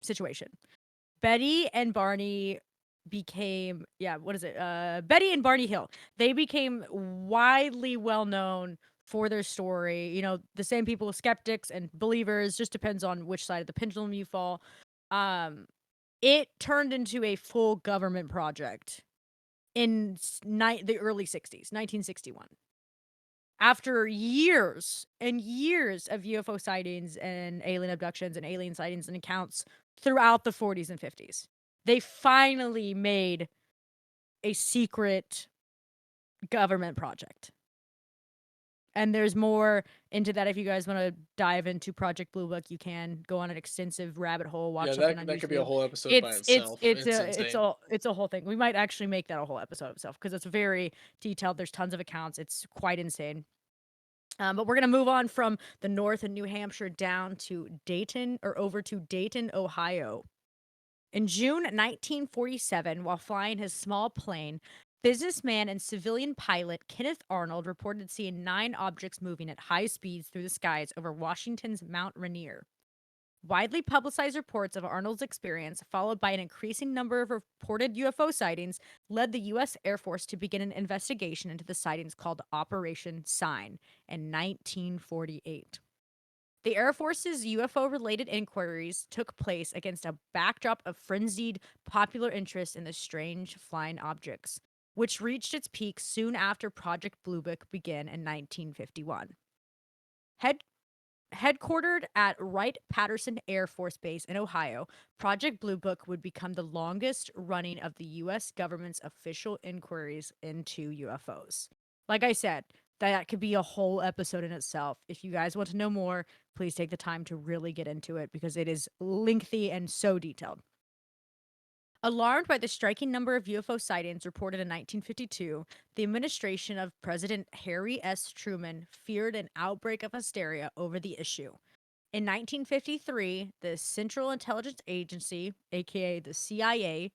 situation. Betty and Barney became Betty and Barney Hill. They became widely well known for their story. You know, the same people, skeptics and believers, just depends on which side of the pendulum you fall. It turned into a full government project in the early 60s, 1961. After years and years of UFO sightings and alien abductions and alien sightings and accounts throughout the 40s and 50s, they finally made a secret government project. And there's more into that. If you guys want to dive into Project Blue Book, you can go on an extensive rabbit hole. Watch something on that could be a YouTube. whole episode by itself. It's insane. a whole thing. We might actually make that a whole episode of itself because it's very detailed. There's tons of accounts. It's quite insane. But we're gonna move on from the north in New Hampshire down to Dayton or over to Dayton, Ohio. In June 1947, while flying his small plane, businessman and civilian pilot Kenneth Arnold reported seeing 9 objects moving at high speeds through the skies over Washington's Mount Rainier. Widely publicized reports of Arnold's experience, followed by an increasing number of reported UFO sightings, led the U.S. Air Force to begin an investigation into the sightings called Operation Sign in 1948. The Air Force's UFO-related inquiries took place against a backdrop of frenzied popular interest in the strange flying objects, which reached its peak soon after Project Blue Book began in 1951. Headquartered at Wright-Patterson Air Force Base in Ohio, Project Blue Book would become the longest running of the U.S. government's official inquiries into UFOs. Like I said, that could be a whole episode in itself. If you guys want to know more, please take the time to really get into it because it is lengthy and so detailed. Alarmed by the striking number of UFO sightings reported in 1952, the administration of President Harry S. Truman feared an outbreak of hysteria over the issue. In 1953, the Central Intelligence Agency, aka the CIA,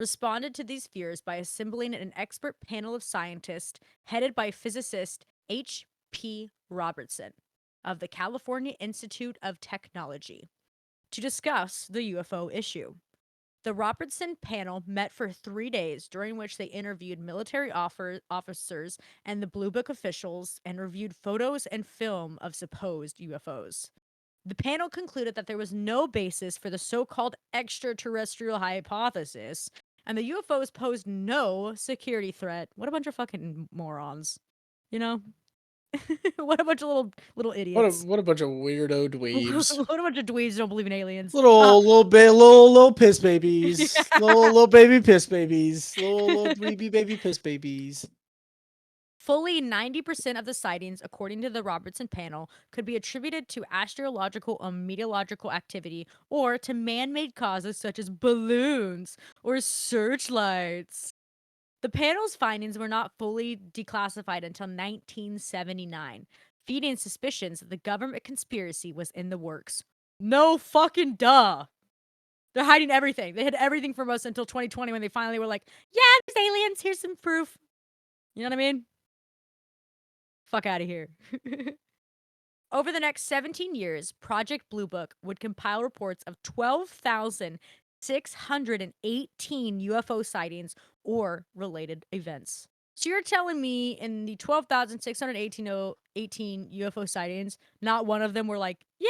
responded to these fears by assembling an expert panel of scientists headed by physicist H.P. Robertson of the California Institute of Technology to discuss the UFO issue. The Robertson panel met for 3 days, during which they interviewed military officers and the Blue Book officials and reviewed photos and film of supposed UFOs. The panel concluded that there was no basis for the so-called extraterrestrial hypothesis, and the UFOs posed no security threat. What a bunch of fucking morons. You know? What a bunch of little idiots. What a bunch of weirdo dweebs. What a bunch of dweebs don't believe in aliens. Little piss babies. Yeah. Little baby piss babies. Little dweeby baby piss babies. Fully 90% of the sightings, according to the Robertson panel, could be attributed to astrological or meteorological activity or to man-made causes such as balloons or searchlights. The panel's findings were not fully declassified until 1979, feeding suspicions that the government conspiracy was in the works. No fucking duh. They're hiding everything. They hid everything from us until 2020 when they finally were like, yeah, there's aliens. Here's some proof. You know what I mean? Fuck out of here. Over the next 17 years, Project Blue Book would compile reports of 12,618 UFO sightings or related events. So you're telling me in the 12,618 UFO sightings, not one of them were like, yeah,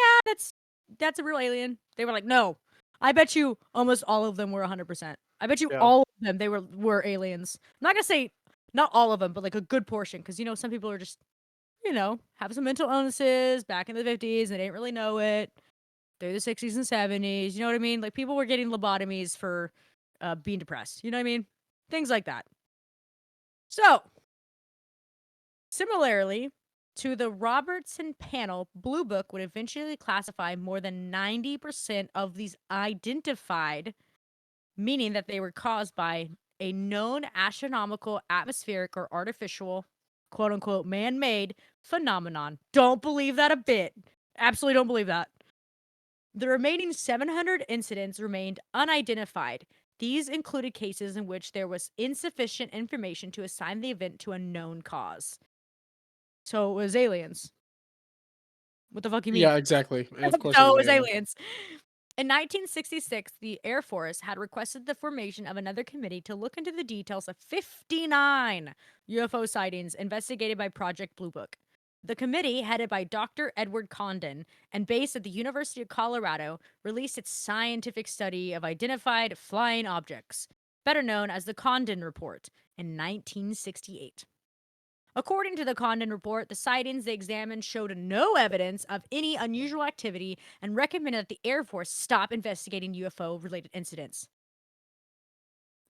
that's a real alien. They were like, no. I bet you almost all of them were 100%. I bet you Yeah. all of them they were aliens. I'm not gonna say not all of them, but like a good portion, because some people are just have some mental illnesses back in the 50s and they didn't really know it through the 60s and 70s. You know what I mean? Like people were getting lobotomies for being depressed. You know what I mean? Things like that. So, similarly to the Robertson panel, Blue Book would eventually classify more than 90% of these identified, meaning that they were caused by a known astronomical, atmospheric, or artificial, quote unquote, man made phenomenon. Don't believe that a bit. Absolutely don't believe that. The remaining 700 incidents remained unidentified. These included cases in which there was insufficient information to assign the event to a known cause. So it was aliens. What the fuck you mean? Yeah, exactly. Of course, So it it was was aliens. aliens. In 1966, the Air Force had requested the formation of another committee to look into the details of 59 UFO sightings investigated by Project Blue Book. The committee, headed by Dr. Edward Condon and based at the University of Colorado, released its scientific study of identified flying objects, better known as the Condon Report, in 1968. According to the Condon report, the sightings they examined showed no evidence of any unusual activity and recommended that the Air Force stop investigating UFO-related incidents.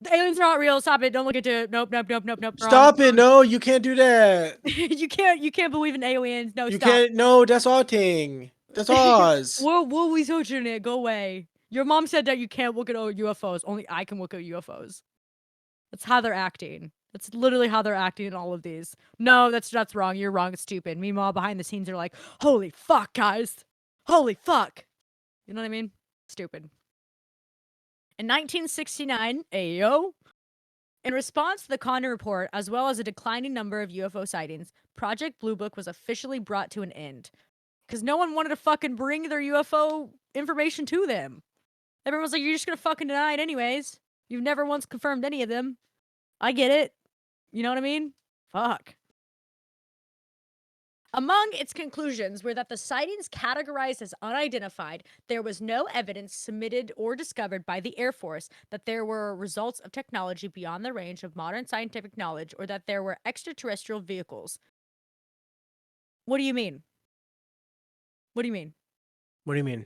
The aliens are not real. Stop it. Don't look into it. Nope, nope, nope, nope, nope. Stop it! No, you can't do that. you can't believe in aliens. No, You stop. can't. No, that's Auting. That's Oz. We'll research it. Go away. Your mom said that you can't look at UFOs. Only I can look at UFOs. That's how they're acting. That's literally how they're acting in all of these. No, that's wrong. You're wrong. It's stupid. Meanwhile, behind the scenes, they're like, holy fuck, guys. Holy fuck. You know what I mean? Stupid. In 1969, ayo, in response to the Condon report, as well as a declining number of UFO sightings, Project Blue Book was officially brought to an end. Because no one wanted to fucking bring their UFO information to them. Everyone was like, you're just gonna fucking deny it anyways. You've never once confirmed any of them. I get it. You know what I mean? Fuck. Among its conclusions were that the sightings categorized as unidentified, there was no evidence submitted or discovered by the Air Force that there were results of technology beyond the range of modern scientific knowledge or that there were extraterrestrial vehicles. What do you mean? What do you mean? What do you mean?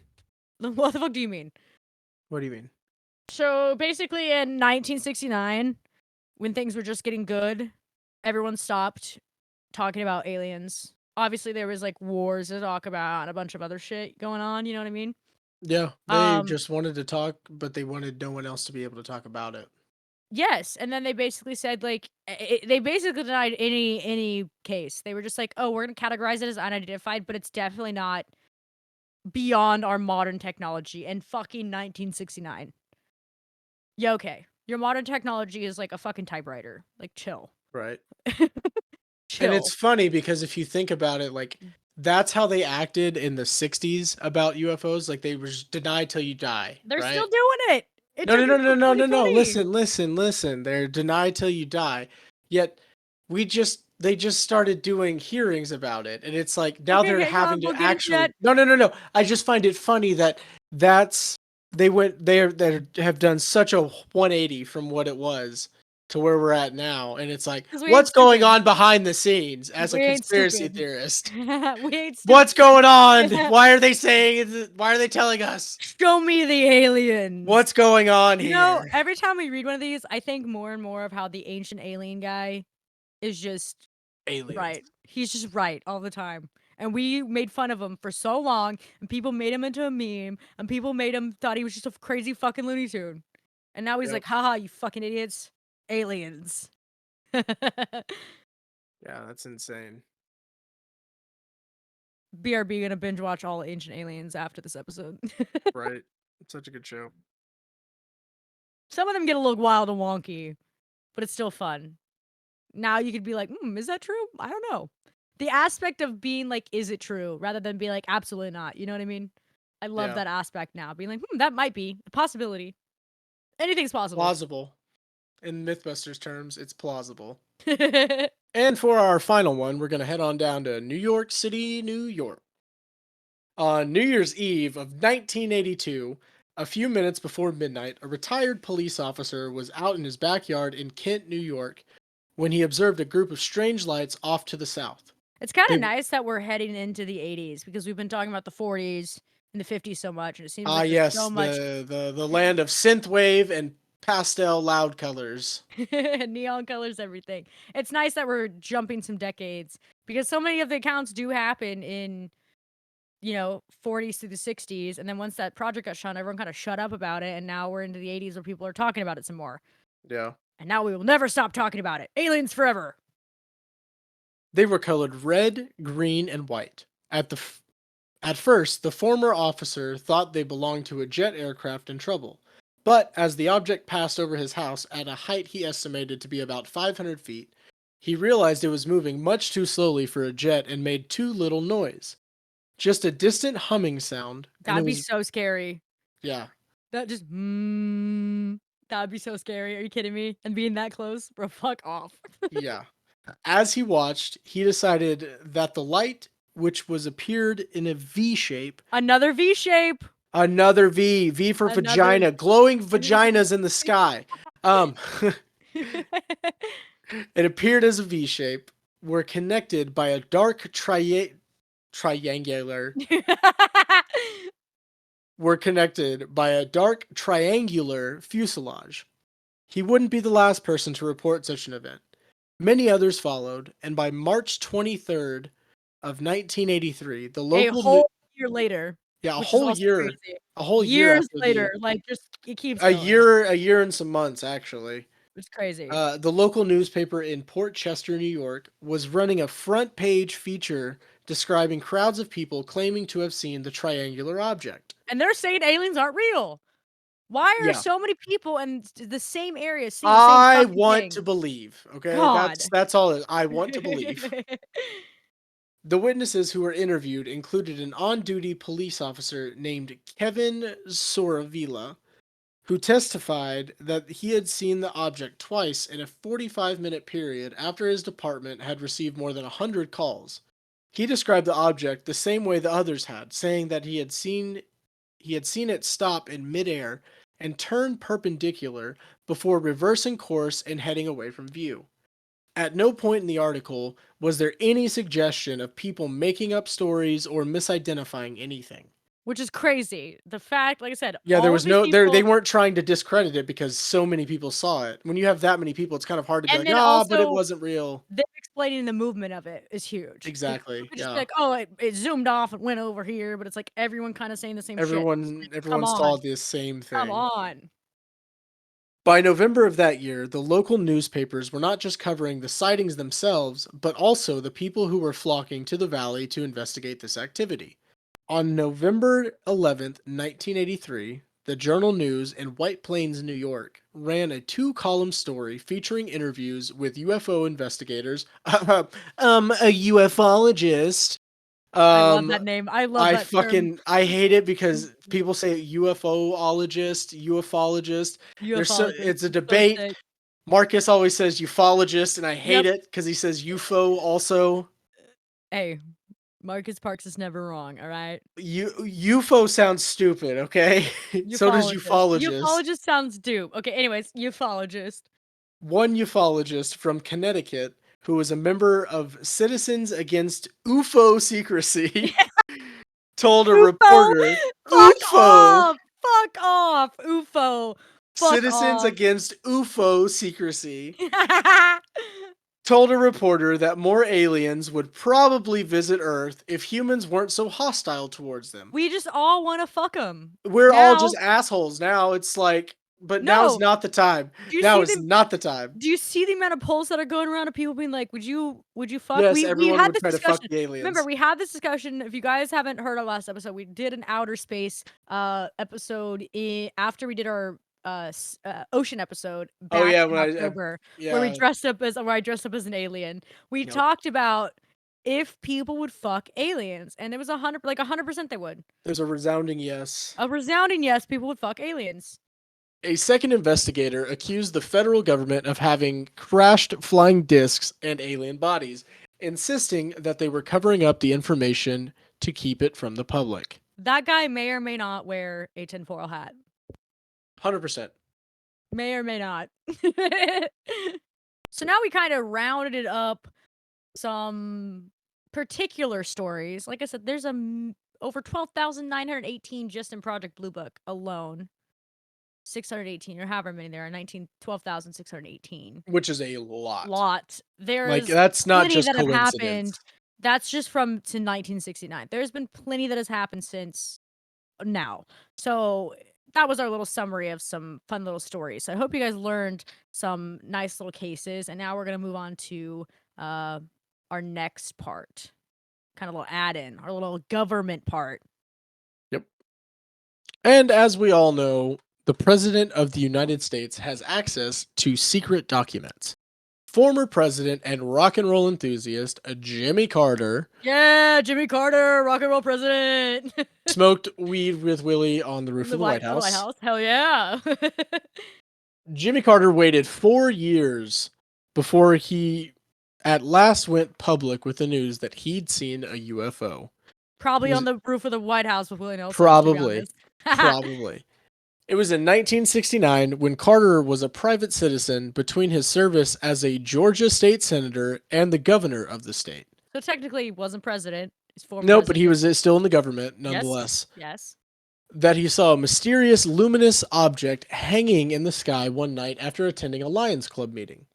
What the fuck do you mean? What do you mean? So basically in 1969, when things were just getting good, everyone stopped talking about aliens. Obviously, there was like wars to talk about and a bunch of other shit going on. You know what I mean? Yeah, they Um, just wanted to talk, but they wanted no one else to be able to talk about it. Yes, and then they basically said like they basically denied any case. They were just like, "Oh, we're gonna categorize it as unidentified, but it's definitely not beyond our modern technology." And fucking 1969. Yeah, okay. Your modern technology is like a fucking typewriter. Like, chill. Right. Chill. And it's funny because if you think about it, like that's how they acted in the 60s about UFOs. Like they were just deny till you die. They're right? still doing it. It No, took no, no, until no, no, no, no. 2020. Listen. They're deny till you die. Yet they just started doing hearings about it. And it's like now Okay, they're okay, having we'll to get into actually that. No. I just find it funny that that's they have done such a 180 from what it was to where we're at now. And it's like, 'Cause we ain't what's going stupid. on behind the scenes as a We ain't conspiracy stupid. theorist? We ain't stupid. What's going on? Why are they saying why are they telling us? Show me the aliens. What's going on You here? know, every time we read one of these, I think more and more of how the ancient alien guy is just aliens. Right. He's just right all the time. And we made fun of him for so long, and people made him into a meme, and people made him thought he was just a crazy fucking Looney Tune. And now he's Yep. like, haha, you fucking idiots. Aliens. Yeah, that's insane. BRB gonna binge watch all Ancient Aliens after this episode. Right. It's such a good show. Some of them get a little wild and wonky, but it's still fun. Now you could be like, is that true? I don't know. The aspect of being like, is it true? Rather than be like, absolutely not. You know what I mean? I love Yeah. that aspect now. Being like, that might be a possibility. Anything's possible. Plausible. In Mythbusters terms, it's plausible. And for our final one, we're going to head on down to New York City, New York. On New Year's Eve of 1982, a few minutes before midnight, a retired police officer was out in his backyard in Kent, New York, when he observed a group of strange lights off to the south. It's kind They- of nice that we're heading into the 80s because we've been talking about the 40s and the 50s so much, and it seems like there's yes, so much the land of synthwave and pastel loud colors. neon colors, everything. It's nice that we're jumping some decades because so many of the accounts do happen in 40s through the 60s, and then once that project got shut, everyone kind of shut up about it, and now we're into the 80s where people are talking about it some more. Yeah. And now we will never stop talking about it. Aliens forever. They were colored red, green, and white. At first, the former officer thought they belonged to a jet aircraft in trouble. But as the object passed over his house at a height he estimated to be about 500 feet, he realized it was moving much too slowly for a jet and made too little noise. Just a distant humming sound. And That'd it be was, so scary. yeah, That just that'd be so scary. Are you kidding me? And being that close, bro, fuck off. yeah. As he watched, he decided that the light, which was appeared in a V shape, Another V shape. another V for Another- vagina, glowing vaginas in the sky. It appeared as a V shape, were connected by a dark triangular fuselage. He wouldn't be the last person to report such an event. Many others followed, and by March 23rd of 1983, the A local whole year later. a which is whole also year, crazy. a whole year Years after later, like just it keeps a going. year and some months actually. It's crazy. The local newspaper in Port Chester, New York, was running a front page feature describing crowds of people claiming to have seen the triangular object. And they're saying aliens aren't real. Why are Yeah. so many people in the same area seeing the I same fucking want thing? to believe. Okay, God. that's all it is. I want to believe. The witnesses who were interviewed included an on-duty police officer named Kevin Soravila, who testified that he had seen the object twice in a 45-minute period after his department had received more than 100 calls. He described the object the same way the others had, saying that he had seen it stop in midair and turn perpendicular before reversing course and heading away from view. At no point in the article was there any suggestion of people making up stories or misidentifying anything. Which is crazy. The fact, like I said, Yeah, there all was of these people, they weren't trying to discredit it because so many people saw it. When you have that many people, it's kind of hard to be And like, then but it also- wasn't real. them explaining the movement of it is huge. Exactly. You could just Yeah. be like, oh, it zoomed off and went over here, but it's like everyone kind of saying the same shit. Everyone saw on. the same thing. Come on. By November of that year, the local newspapers were not just covering the sightings themselves, but also the people who were flocking to the valley to investigate this activity. On November 11th, 1983, the Journal News in White Plains, New York, ran a 2-column story featuring interviews with UFO investigators, a ufologist. I love that name. I love that term. I hate it because people say ufologist. Ufologist. It's a So debate. sick. Marcus always says ufologist, and I hate Yep. it because he says UFO also. Hey, Marcus Parks is never wrong, all right? UFO sounds stupid, okay? So does ufologist. Ufologist sounds dupe. Okay, anyways, ufologist. One ufologist from Connecticut who was a member of Citizens Against UFO Secrecy told a UFO? reporter, Fuck off! Fuck off! UFO. Fuck Citizens off. Against UFO Secrecy told a reporter that more aliens would probably visit Earth if humans weren't so hostile towards them. We just all want to fuck them. We're all Now, just assholes now. It's like, but now's no. not the time. Do you Now see is the not the time. Do you see the amount of polls that are going around of people being like, "Would you fuck?" Yes, We everyone had would this try to fuck discussion. the Remember, aliens. we had this discussion. If you guys haven't heard our last episode, we did an outer space episode after we did our ocean episode Oh back yeah, in when October, where yeah, I dressed up as an alien. We yep. talked about if people would fuck aliens, and it was 100% they would. There's a resounding yes. A resounding yes, people would fuck aliens. A second investigator accused the federal government of having crashed flying discs and alien bodies, insisting that they were covering up the information to keep it from the public. That guy may or may not wear a tinfoil hat. 100%. May or may not. So now we kind of rounded up some particular stories. Like I said, there's over 12,918 just in Project Blue Book alone. 618 or however many there are, 12,618. Which is a lot. Lot. There's Like, that's not plenty just that have coincidence. happened. That's just to 1969. There's been plenty that has happened since now. So that was our little summary of some fun little stories. So I hope you guys learned some nice little cases. And now we're going to move on to our next part. Kind of a little add-in, our little government part. Yep. And as we all know, the President of the United States has access to secret documents. Former President and rock and roll enthusiast Jimmy Carter. Yeah, Jimmy Carter, rock and roll president. Smoked weed with Willie on the roof of the White House. White House. Hell yeah. Jimmy Carter waited 4 years before he at last went public with the news that he'd seen a UFO. Probably on the roof of the White House with Willie Nelson. Probably. Probably. It was in 1969 when Carter was a private citizen between his service as a Georgia state senator and the governor of the state. So technically he wasn't president. He's former No, but he president. was still in the government nonetheless. Yes. That he saw a mysterious luminous object hanging in the sky one night after attending a Lions Club meeting.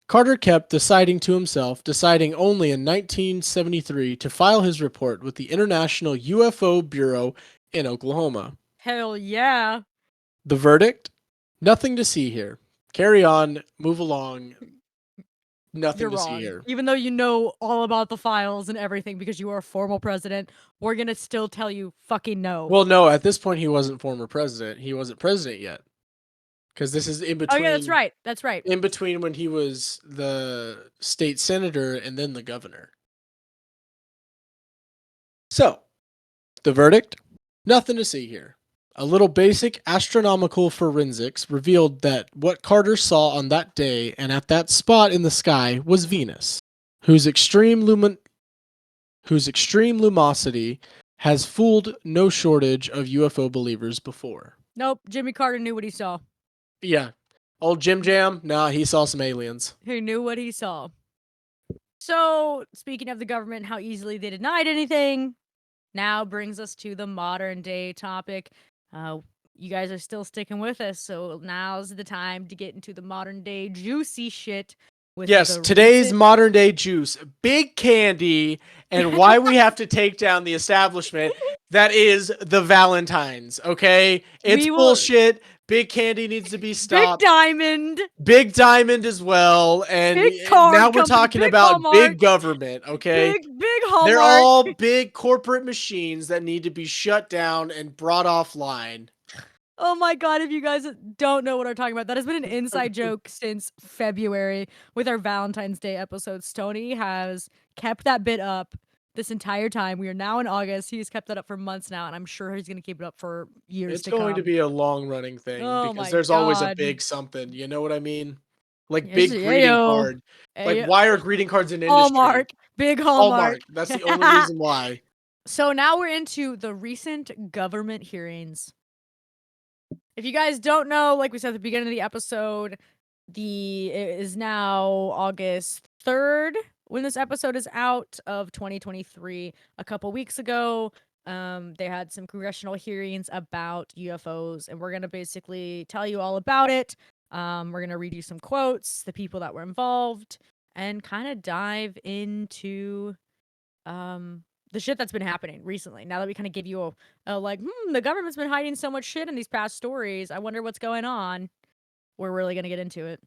Carter kept deciding only in 1973 to file his report with the International UFO Bureau in Oklahoma. Hell yeah. The verdict? Nothing to see here. Carry on, move along. Nothing You're to wrong. see here. Even though you know all about the files and everything because you are a former president, we're gonna still tell you fucking no. Well, no, at this point he wasn't former president. He wasn't president yet. Because this is in between. Oh yeah, that's right. That's right. In between when he was the state senator and then the governor. So, the verdict? Nothing to see here. A little basic astronomical forensics revealed that what Carter saw on that day and at that spot in the sky was Venus, whose extreme luminosity has fooled no shortage of UFO believers before. Nope, Jimmy Carter knew what he saw. Yeah. Old Jim Jam, nah, he saw some aliens. He knew what he saw. So, speaking of the government, how easily they denied anything, now brings us to the modern day topic. You guys are still sticking with us, so now's the time to get into the modern day juicy shit. With yes, today's modern day juice, big candy, and why we have to take down the establishment that is the Valentines, okay? It's bullshit. Big candy needs to be stopped. Big Diamond as well. And now we're talking about Hallmark. Big government, okay? Big Hallmark. They're all big corporate machines that need to be shut down and brought offline. Oh my god, if you guys don't know what I'm talking about, that has been an inside joke since February with our Valentine's Day episode. Stoney has kept that bit up this entire time. We are now in August. He's kept that up for months now, and I'm sure he's going to keep it up for years to come. It's going to be a long-running thing because there's always a big something. You know what I mean? Like big greeting card. Like why are greeting cards in industry? Hallmark. Big Hallmark. That's the only reason why. So now we're into the recent government hearings. If you guys don't know, like we said at the beginning of the episode, it is now August 3rd when this episode is out of 2023. A couple weeks ago, they had some congressional hearings about UFOs, and we're going to basically tell you all about it. We're going to read you some quotes, the people that were involved, and kind of dive into the shit that's been happening recently. Now that we kind of give you a like, the government's been hiding so much shit in these past stories. I wonder what's going on. We're really going to get into it.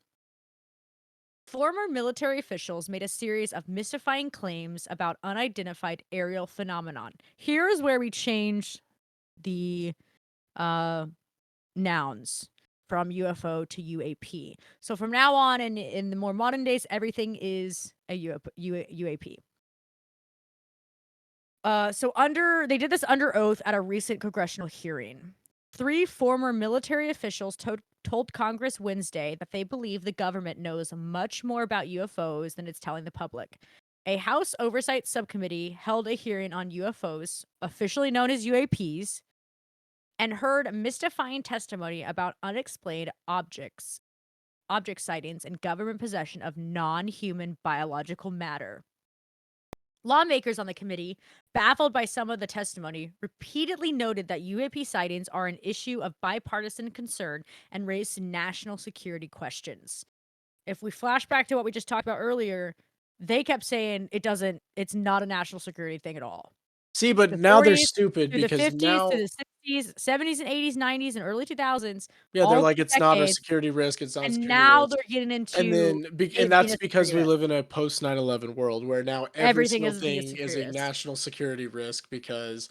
Former military officials made a series of mystifying claims about unidentified aerial phenomenon. Here is where we change the nouns from UFO to UAP. So from now on, in the more modern days, everything is a UAP. They did this under oath at a recent congressional hearing. 3 former military officials told Congress Wednesday that they believe the government knows much more about UFOs than it's telling the public. A House Oversight Subcommittee held a hearing on UFOs, officially known as UAPs, and heard mystifying testimony about unexplained object sightings and government possession of non-human biological matter. Lawmakers on the committee, baffled by some of the testimony, repeatedly noted that UAP sightings are an issue of bipartisan concern and raise national security questions. If we flash back to what we just talked about earlier, they kept saying it's not a national security thing at all. See, but The now they're 40s stupid through the because 50s now, to the 60s, 70s and 80s, 90s, and early 2000s, yeah, they're all like, these it's not a decades, security risk. It's not a and security now risk. they're getting And into then, and it that's being a because security we risk. live in a post 9/11 world where now every Everything single is being a thing is security a risk. national security risk because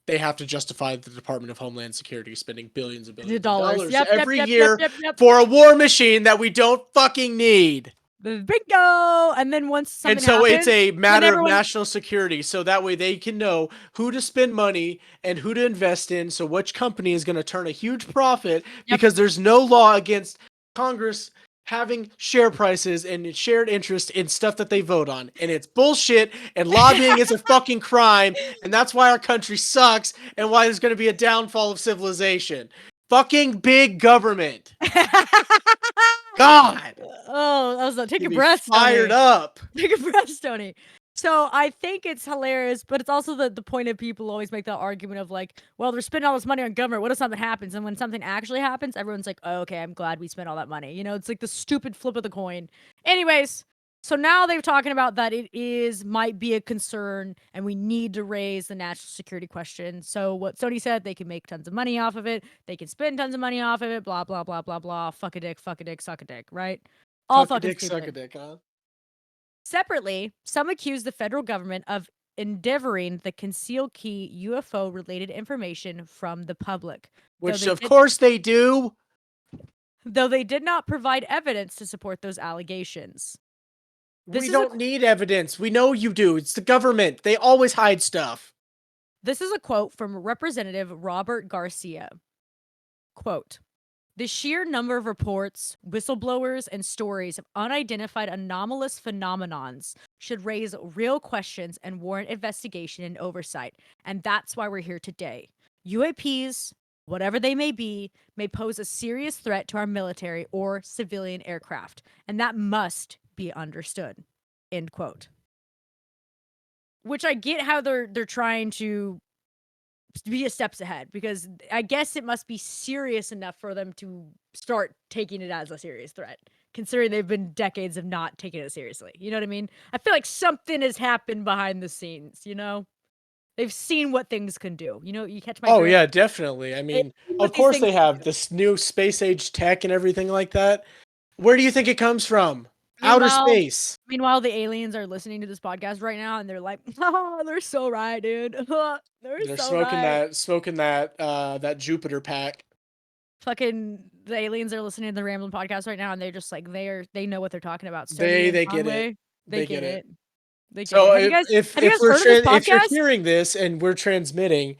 they have to justify the Department of Homeland Security spending billions and billions of dollars Yep, every year for a war machine that we don't fucking need. Bingo! And then once And something so it's happens, a then matter of everyone national security. So that way they can know who to spend money and who to invest in. So which company is going to turn a huge profit because there's no law against Congress having share prices and shared interest in stuff that they vote on. And it's bullshit. And lobbying is a fucking crime. And that's why our country sucks and why there's going to be a downfall of civilization. Fucking big government. God. Oh, that was take Get a me breath, fired Stoney. up. Take a breath, Stoney. So I think it's hilarious, but it's also the point of people always make that argument of like, well, they're spending all this money on government. What if something happens? And when something actually happens, everyone's like, oh, okay, I'm glad we spent all that money. You know, it's like the stupid flip of the coin. Anyways, so now they're talking about that might be a concern and we need to raise the national security question. So what Sony said, they can make tons of money off of it. They can spend tons of money off of it. Blah, blah, blah, blah, blah. Fuck a dick, suck a dick, right? All Fuck a fucking dick, stupid. suck a dick, huh? Separately, some accuse the federal government of endeavoring to conceal key UFO related information from the public. Which, of course, they do. Though they did not provide evidence to support those allegations. We don't need evidence. We know you do. It's the government. They always hide stuff. This is a quote from Representative Robert Garcia. Quote, the sheer number of reports, whistleblowers, and stories of unidentified anomalous phenomenons should raise real questions and warrant investigation and oversight. And that's why we're here today. UAPs, whatever they may be, may pose a serious threat to our military or civilian aircraft. And that must be understood. End quote. Which I get how they're trying to be a steps ahead, because I guess it must be serious enough for them to start taking it as a serious threat, considering they've been decades of not taking it seriously. You know what I mean? I feel like something has happened behind the scenes, you know? They've seen what things can do. You know, you catch my Oh, drift? yeah, definitely. I mean, of course they have this new space age tech and everything like that. Where do you think it comes from? Outer space. Meanwhile, the aliens are listening to this podcast right now, and they're like, "Oh, they're so right, dude. They're so right." Smoking that Jupiter pack. Fucking the aliens are listening to the Ramblin' podcast right now, and they're just like they know what they're talking about. They get Conway, it. They get it. They get So it. if Have you guys heard of this if you're podcast? hearing this and we're transmitting,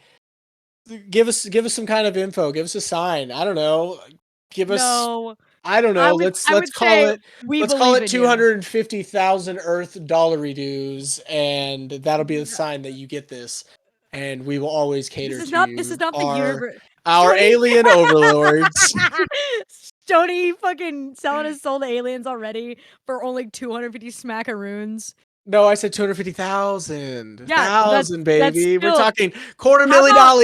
give us some kind of info. Give us a sign. I don't know. Give us. No, I don't know. Let's call it. Let's call it 250,000 Earth dollary dues, and that'll be a sign that you get this, and we will always cater This is to not the universe. our alien overlords. Stoney fucking selling his soul to aliens already for only 250 smackaroons. No, I said 250,000. Yeah, thousand, baby. that's We're still, talking quarter million dollar.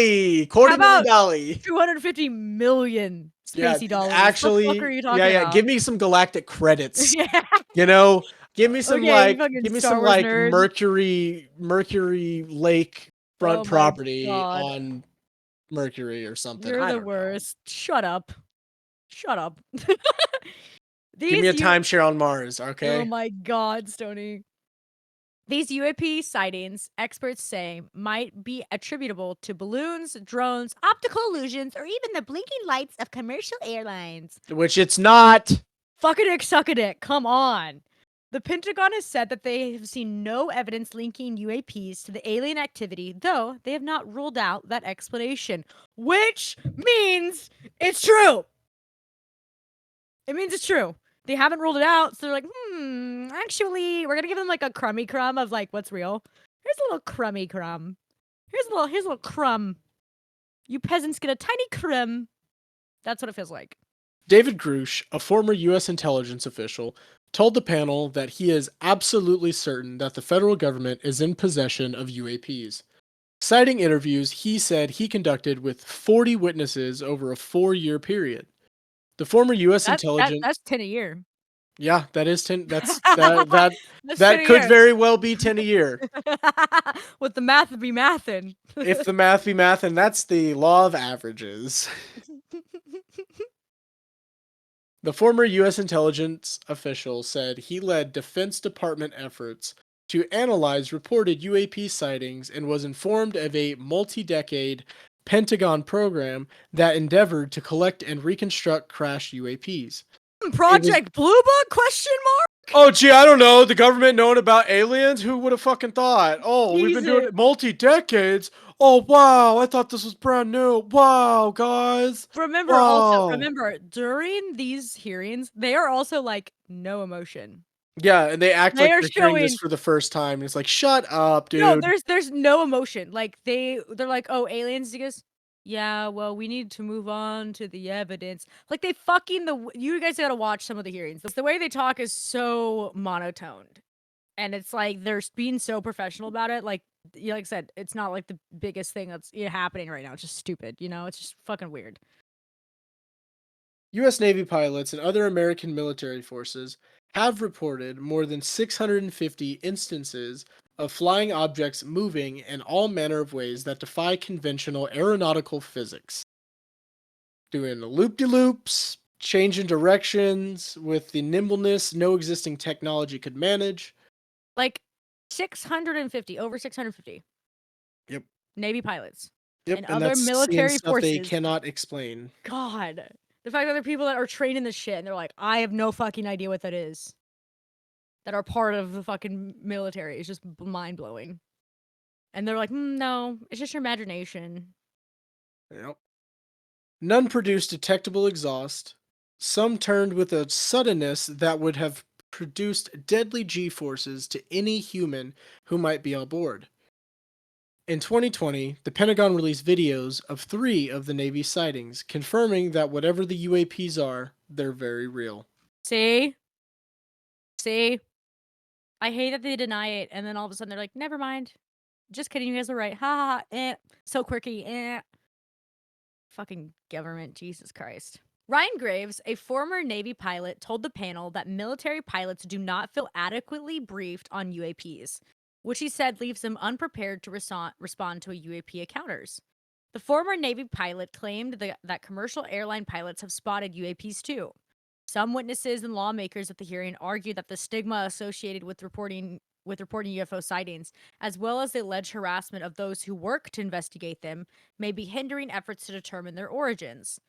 250 million spacey dollars. Actually, what the fuck are you talking about? Give me some galactic credits. Yeah. You know, Give me some Okay, you fucking give me Star some Wars nerd. Mercury Lake front Oh my property God. on Mercury or something. You're I the don't know. worst. Shut up. Shut up. Give me a These you. timeshare on Mars, Oh okay? my God, Stoney. These UAP sightings, experts say, might be attributable to balloons, drones, optical illusions, or even the blinking lights of commercial airlines. Which it's not. Fuck a dick, suck a dick. Come on. The Pentagon has said that they have seen no evidence linking UAPs to the alien activity, though they have not ruled out that explanation, which means it's true. It means it's true. They haven't ruled it out, so they're like, actually, we're gonna give them like a crummy crumb of like what's real. Here's a little crummy crumb. Here's a little crumb. You peasants get a tiny crumb. That's what it feels like. David Grush, a former U.S. intelligence official, told the panel that he is absolutely certain that the federal government is in possession of UAPs. Citing interviews he said he conducted with 40 witnesses over a 4-year period. The former U.S. intelligence, That's 10 a year. yeah, that is 10. That's That's 10 that a could year. very well be 10 a year. With the math be mathin'. If the math be math, and that's the law of averages. The former U.S. intelligence official said he led Defense Department efforts to analyze reported UAP sightings and was informed of a multi-decade Pentagon program that endeavored to collect and reconstruct crashed UAPs. Project Blue Book? Question mark? Oh, gee, I don't know. The government knowing about aliens? Who would have fucking thought? Oh, we've been doing Jesus. it multi-decades. Oh, wow. I thought this was brand new. Wow, guys. Wow. Remember, during these hearings, they are also like no emotion. Yeah, and they act They like are they're hearing this showing for the first time. And it's like, shut up, no, dude. there's no emotion. Like they're like, oh, aliens. He goes, yeah, well, we need to move on to the evidence. Like they fucking you guys gotta watch some of the hearings. The way they talk is so monotoned, and it's like they're being so professional about it. Like I said, it's not like the biggest thing that's happening right now. It's just stupid. It's just fucking weird. U.S. Navy pilots and other American military forces have reported more than 650 instances of flying objects moving in all manner of ways that defy conventional aeronautical physics. Doing loop-de-loops, changing directions with the nimbleness no existing technology could manage. Like 650, over 650. Yep. Navy pilots. Yep, And and other that's military seeing stuff they forces. cannot explain. God. The fact that there are people that are trained in this shit and they're like, I have no fucking idea what that is. That are part of the fucking military is just mind blowing. And they're like, no, it's just your imagination. Yep. None produced detectable exhaust. Some turned with a suddenness that would have produced deadly G-forces to any human who might be on board. In 2020, the Pentagon released videos of 3 of the Navy's sightings, confirming that whatever the UAPs are, they're very real. See? I hate that they deny it, and then all of a sudden they're like, never mind. Just kidding, you guys are right. Ha ha ha. So quirky. Fucking government, Jesus Christ. Ryan Graves, a former Navy pilot, told the panel that military pilots do not feel adequately briefed on UAPs, which he said leaves them unprepared to respond to a UAP encounters. The former Navy pilot claimed that commercial airline pilots have spotted UAPs too. Some witnesses and lawmakers at the hearing argued that the stigma associated with reporting UFO sightings, as well as the alleged harassment of those who work to investigate them, may be hindering efforts to determine their origins.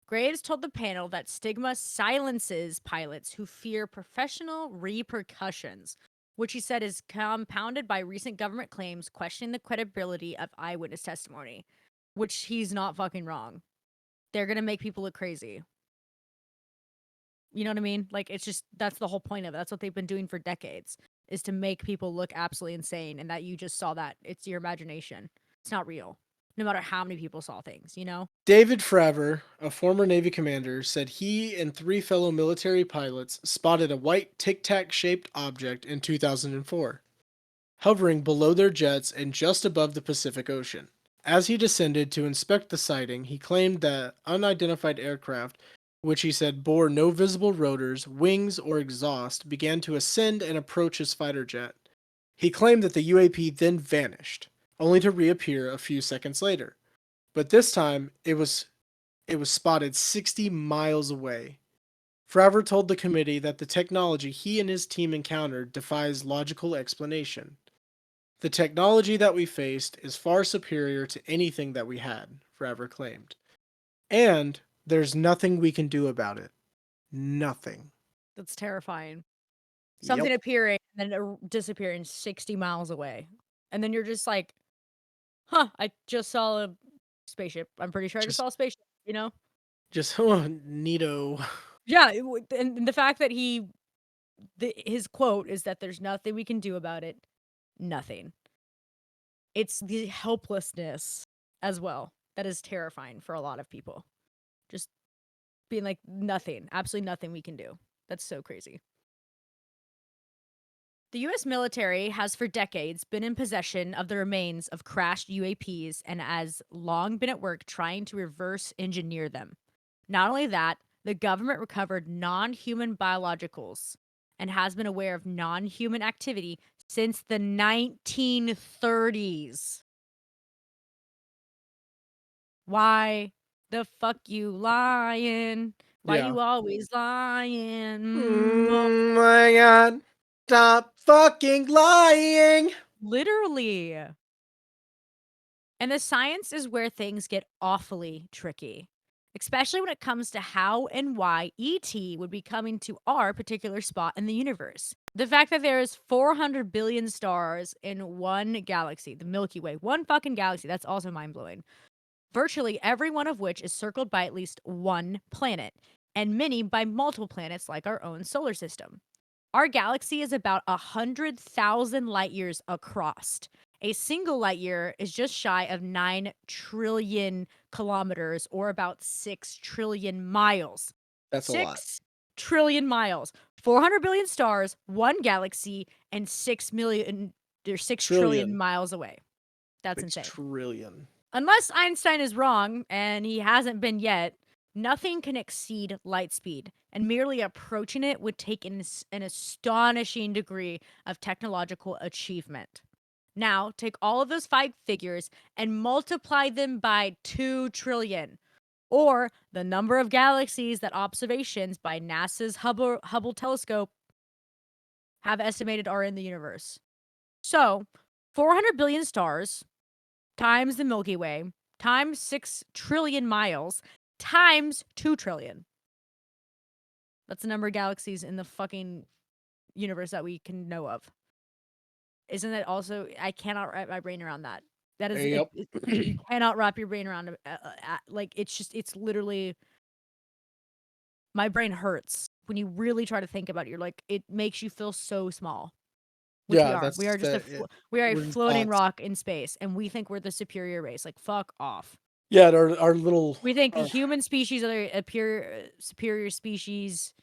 Graves told the panel that stigma silences pilots who fear professional repercussions, which he said is compounded by recent government claims questioning the credibility of eyewitness testimony, which he's not fucking wrong. They're going to make people look crazy. You know what I mean? Like, it's just, that's the whole point of it. That's what they've been doing for decades, is to make people look absolutely insane, and that you just saw that. It's your imagination. It's not real. No matter how many people saw things, David Fravor, a former Navy commander, said he and 3 fellow military pilots spotted a white tic-tac-shaped object in 2004, hovering below their jets and just above the Pacific Ocean. As he descended to inspect the sighting, he claimed that unidentified aircraft which he said bore no visible rotors, wings, or exhaust, began to ascend and approach his fighter jet. He claimed that the UAP then vanished, only to reappear a few seconds later. But this time, it was spotted 60 miles away. Fravor told the committee that the technology he and his team encountered defies logical explanation. The technology that we faced is far superior to anything that we had, Fravor claimed. And there's nothing we can do about it. Nothing. That's terrifying. Something Yep. appearing and then disappearing 60 miles away. And then you're just like, huh, I just saw a spaceship. I'm pretty sure I just Just saw a spaceship, you know? just oh, neato. Yeah, and the fact that his quote is that there's nothing we can do about it. Nothing. It's the helplessness as well that is terrifying for a lot of people. Just being like, nothing, absolutely nothing we can do. That's so crazy. The U.S. military has for decades been in possession of the remains of crashed UAPs and has long been at work trying to reverse engineer them. Not only that, the government recovered non human biologicals and has been aware of non human activity since the 1930s. Why the fuck you lying? Why Yeah. you always lying? Oh my god. Stop fucking lying. Literally. And the science is where things get awfully tricky, especially when it comes to how and why ET would be coming to our particular spot in the universe. The fact that there is 400 billion stars in one galaxy, the Milky Way, one fucking galaxy, that's also mind blowing. Virtually every one of which is circled by at least one planet, and many by multiple planets like our own solar system. Our galaxy is about 100,000 light years across. A single light year is just shy of 9 trillion kilometers, or about 6 trillion miles. That's a lot. 6 trillion miles. 400 billion stars, one galaxy, and 6 million, they're 6 trillion Trillion. miles away. That's 6 insane. trillion. Unless Einstein is wrong, and he hasn't been yet, nothing can exceed light speed, and merely approaching it would take an astonishing degree of technological achievement. Now, take all of those five figures and multiply them by 2 trillion, or the number of galaxies that observations by NASA's Hubble telescope have estimated are in the universe. So, 400 billion stars times the Milky Way times 6 trillion miles times 2 trillion. That's the number of galaxies in the fucking universe that we can know of. Isn't that also? I cannot wrap my brain around that. That is, Yep. you cannot wrap your brain around it. Like, it's literally, my brain hurts when you really try to think about it. You're like, it makes you feel so small. Which we Yeah, are. that's We are just that. Yeah, we are a we're just floating dots. rock in space, and we think we're the superior race. Like, fuck off. Yeah, our little. We think Our, human species are a pure superior species.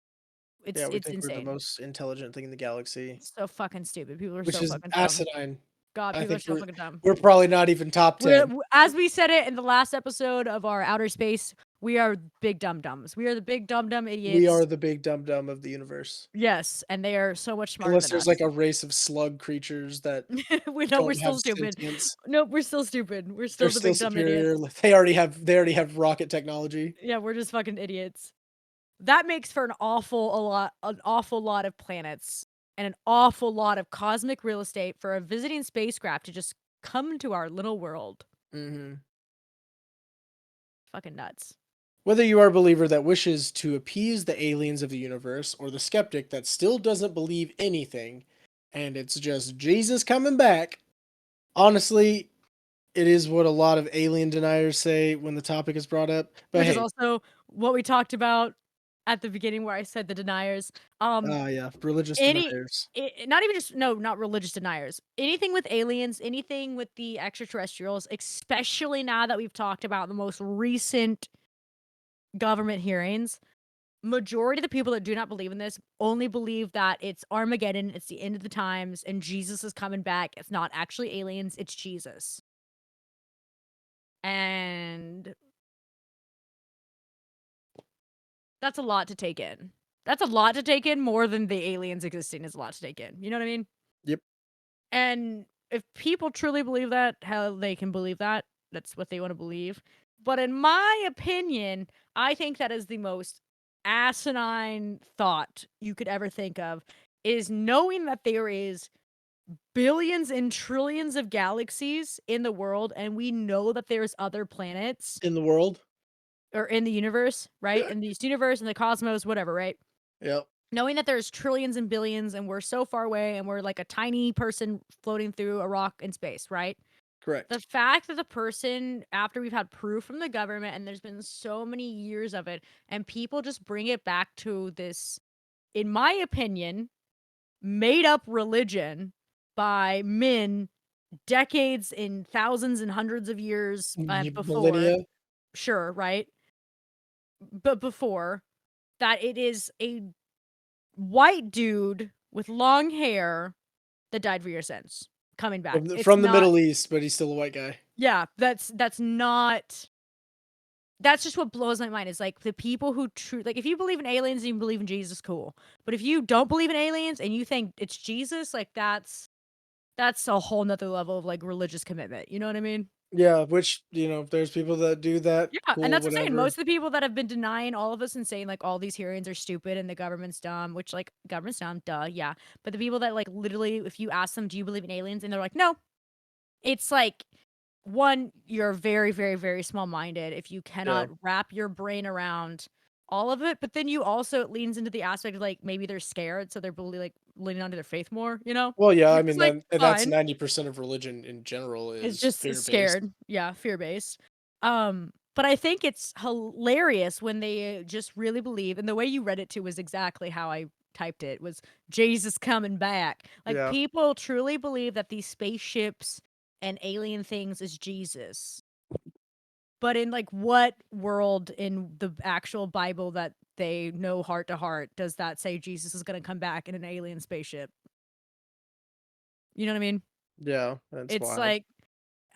yeah, we It's think we're the insane. most intelligent thing in the galaxy, So fucking stupid. People are which so is fucking dumb. asinine. God, I people are think so fucking dumb. we're probably not even top 10. As we said it in the last episode of our outer space, we are big dum dums. We are the big dum dum We idiots. are the big dum dum of the universe. Yes, and they are so much smarter Unless than there's us. like a race of slug creatures that We're don't still have stupid. sentience. Nope, we're still stupid. We're They're still the still big dumb idiots. superior. They already have rocket technology. Yeah, we're just fucking idiots. That makes for an awful lot of planets and an awful lot of cosmic real estate for a visiting spacecraft to just come to our little world. Mm-hmm. Fucking nuts. Whether you are a believer that wishes to appease the aliens of the universe or the skeptic that still doesn't believe anything and it's just Jesus coming back, honestly, it is what a lot of alien deniers say when the topic is brought up. But Which is hey, also what we talked about at the beginning where I said the deniers. yeah, religious Any deniers. not even just no, not religious deniers. Anything with aliens, anything with the extraterrestrials, especially now that we've talked about the most recent government hearings, majority of the people that do not believe in this only believe that it's Armageddon, it's the end of the times, and Jesus is coming back. It's not actually aliens, it's Jesus. And That's a lot to take in. That's a lot to take in. More than the aliens existing is a lot to take in. You know what I mean? Yep. And if people truly believe that, how they can believe that, that's what they want to believe. But in my opinion, I think that is the most asinine thought you could ever think of, is knowing that there is billions and trillions of galaxies in the world, and we know that there's other planets In the world. or in the universe, right? In this universe, in the cosmos, whatever, right? Yep. Knowing that there's trillions and billions and we're so far away and we're like a tiny person floating through a rock in space, right? Correct. The fact that the person, after we've had proof from the government and there's been so many years of it, and people just bring it back to this, in my opinion, made up religion by men decades and thousands and hundreds of years before. Millennia. Sure, right? But before that, it is a white dude with long hair that died for your sins coming back. It's From the not, Middle East, but he's still a white guy. yeah, that's not, that's just what blows my mind. Is like the people who like, if you believe in aliens and you believe in Jesus, cool. But if you don't believe in aliens and you think it's Jesus, like that's a whole nother level of like religious commitment. You know what I mean? Yeah, which, if there's people that do that, Yeah, cool, and that's what I'm saying. whatever. Most of the people that have been denying all of us and saying like all these hearings are stupid and the government's dumb, which like government's dumb, duh, yeah. But the people that like literally, if you ask them, do you believe in aliens? And they're like, no. It's like, one, you're very, very, very small minded if you Yeah. cannot wrap your brain around all of it. But then you also, it leans into the aspect of like maybe they're scared, so they're like leaning onto their faith more, Well, yeah, I Which is mean, like that's fine. 90% of religion in general It's is just fear-based. scared. Yeah, fear-based. But I think it's hilarious when they just really believe, and the way you read it too was exactly how I typed it, was Jesus coming back. Like Yeah. people truly believe that these spaceships and alien things is Jesus. But in like what world in the actual Bible that they know heart to heart does that say Jesus is going to come back in an alien spaceship? You know what I mean? Yeah, that's It's wild. like,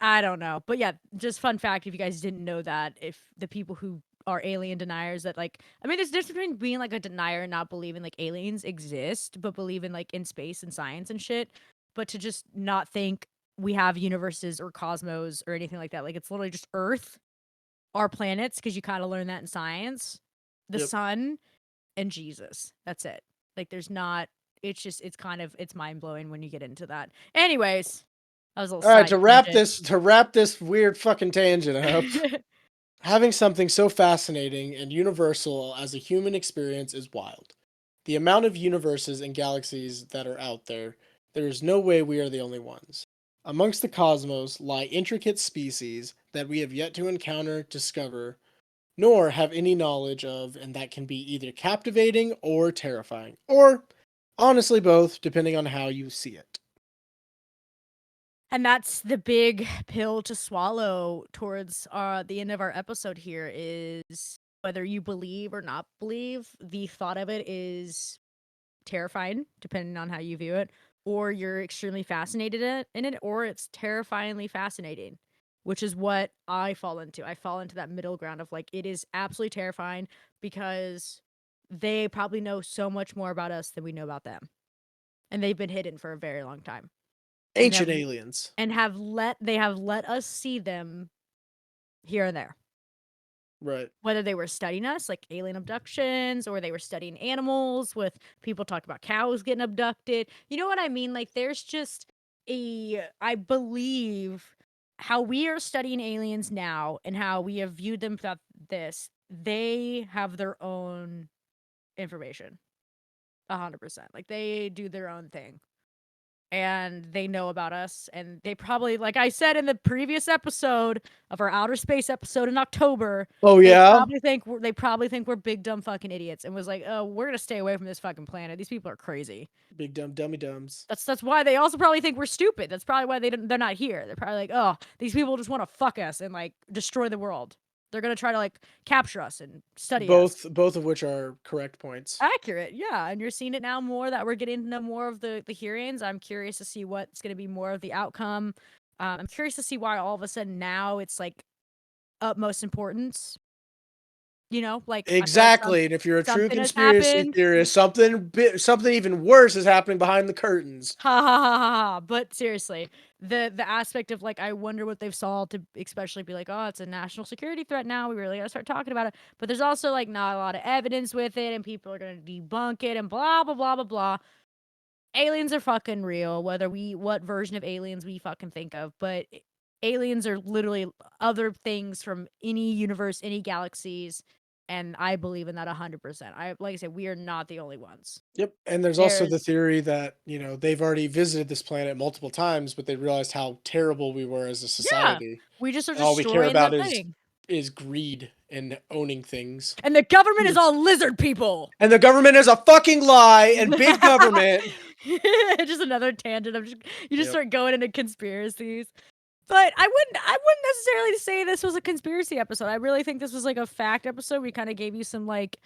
I don't know. But yeah, just fun fact if you guys didn't know that, if the people who are alien deniers that like, I mean, there's a difference between being like a denier and not believing like aliens exist, but believe in like in space and science and shit. But to just not think we have universes or cosmos or anything like that. Like it's literally just Earth, our planets, because you kind of learn that in science, the Yep. sun, and Jesus. That's it. Like there's not, it's just, it's kind of, it's mind blowing when you get into that. Anyways, that was a little All right, side to wrap this weird fucking tangent up, tangent. having something so fascinating and universal as a human experience is wild. The amount of universes and galaxies that are out there, there is no way we are the only ones. Amongst the cosmos lie intricate species that we have yet to encounter, discover, nor have any knowledge of, and that can be either captivating or terrifying, or honestly both, depending on how you see it. And that's the big pill to swallow towards the end of our episode here, is whether you believe or not believe, the thought of it is terrifying, depending on how you view it, or you're extremely fascinated in it, or it's terrifyingly fascinating, which is what I fall into. I fall into that middle ground of like, it is absolutely terrifying because they probably know so much more about us than we know about them. And they've been hidden for a very long time. And have Ancient aliens. they have let us see them here and there. Right. Whether they were studying us, like alien abductions, or they were studying animals with people talking about cows getting abducted. You know what I mean? Like there's just I believe how we are studying aliens now and how we have viewed them throughout this, they have their own information. 100%. Like they do their own thing. And they know about us, and they probably, like I said in the previous episode of our outer space episode in October, Oh they yeah. probably think we're big dumb fucking idiots, and was like, oh, we're gonna stay away from this fucking planet. These people are crazy. Big dumb dummy dumbs. That's why they also probably think we're stupid. That's probably why they're not here. They're probably like, oh, these people just want to fuck us and like destroy the world. They're gonna try to like capture us and study us. Both of which are correct points. Accurate, yeah, and you're seeing it now more that we're getting to know more of the hearings. I'm curious to see what's going to be more of the outcome. I'm curious to see why all of a sudden now it's like utmost importance. Like I feel like Exactly. And if you're a true something has conspiracy happened. theorist, something even worse is happening behind the curtains. Ha ha ha ha ha. But seriously, the aspect of like I wonder what they've saw to especially be like, oh, it's a national security threat now. We really gotta start talking about it. But there's also like not a lot of evidence with it, and people are gonna debunk it and blah blah blah blah blah. Aliens are fucking real, whether what version of aliens we fucking think of, but aliens are literally other things from any universe, any galaxies, and I believe in that 100%. Like I said, we are not the only ones. Yep. And there's also the There's theory that, they've already visited this planet multiple times, but they realized how terrible we were as a yeah, society. we just are And all we care destroying about the is thing. is greed and owning things. And the government is Yes. all lizard people. And the government is a fucking lie, and big government. Just another tangent. You just Yep. start going into conspiracies. But I wouldn't necessarily say this was a conspiracy episode. I really think this was like a fact episode. We kind of gave you some like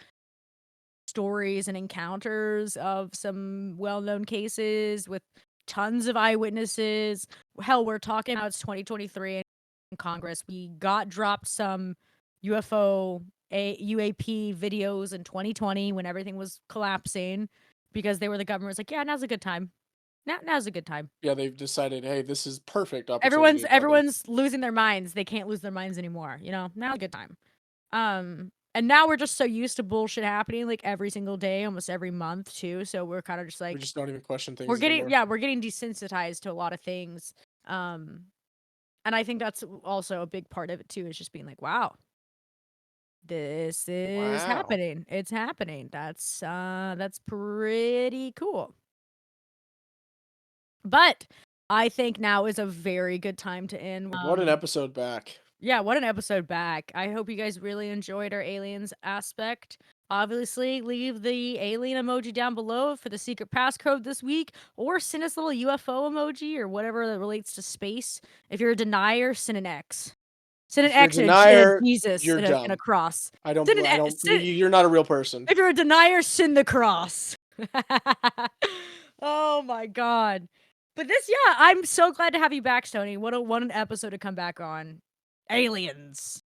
stories and encounters of some well-known cases with tons of eyewitnesses. Hell, we're talking about it's 2023 in Congress. We got dropped some UAP videos in 2020 when everything was collapsing because the government was like, yeah, now's a good time. Now's a good time. Yeah, they've decided, hey, this is perfect opportunity. Everyone's losing their minds. They can't lose their minds anymore. Now's a good time. And now we're just so used to bullshit happening like every single day, almost every month too. So we're kind of just We like just don't even question things we're anymore. getting desensitized to a lot of things. And I think that's also a big part of it too, is just being like, wow, this is Wow. happening. It's happening. That's pretty cool. But I think now is a very good time to end. What an episode back. Yeah, what an episode back. I hope you guys really enjoyed our aliens aspect. Obviously, leave the alien emoji down below for the secret passcode this week, or send us a little UFO emoji or whatever that relates to space. If you're a denier, send an X. Send an If you're a X and a denier, Jesus you're and a dumb. cross. I don't Send an believe X- send- you're not a real person. If you're a denier, send the cross. Oh my god. But I'm so glad to have you back, Stoney. What an episode to come back on. Aliens.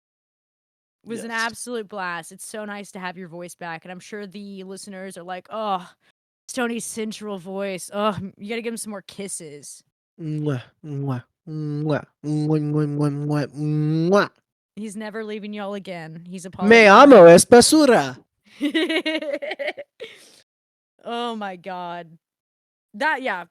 It was an Yes. absolute blast. It's so nice to have your voice back. And I'm sure the listeners are like, oh, Stoney's sensual voice. Oh, you gotta give him some more kisses. Mwah, mwah, mwah, mwah, mwah, mwah, mwah, mwah. He's never leaving y'all again. He's Me apologizing. amo espesura. Oh my god.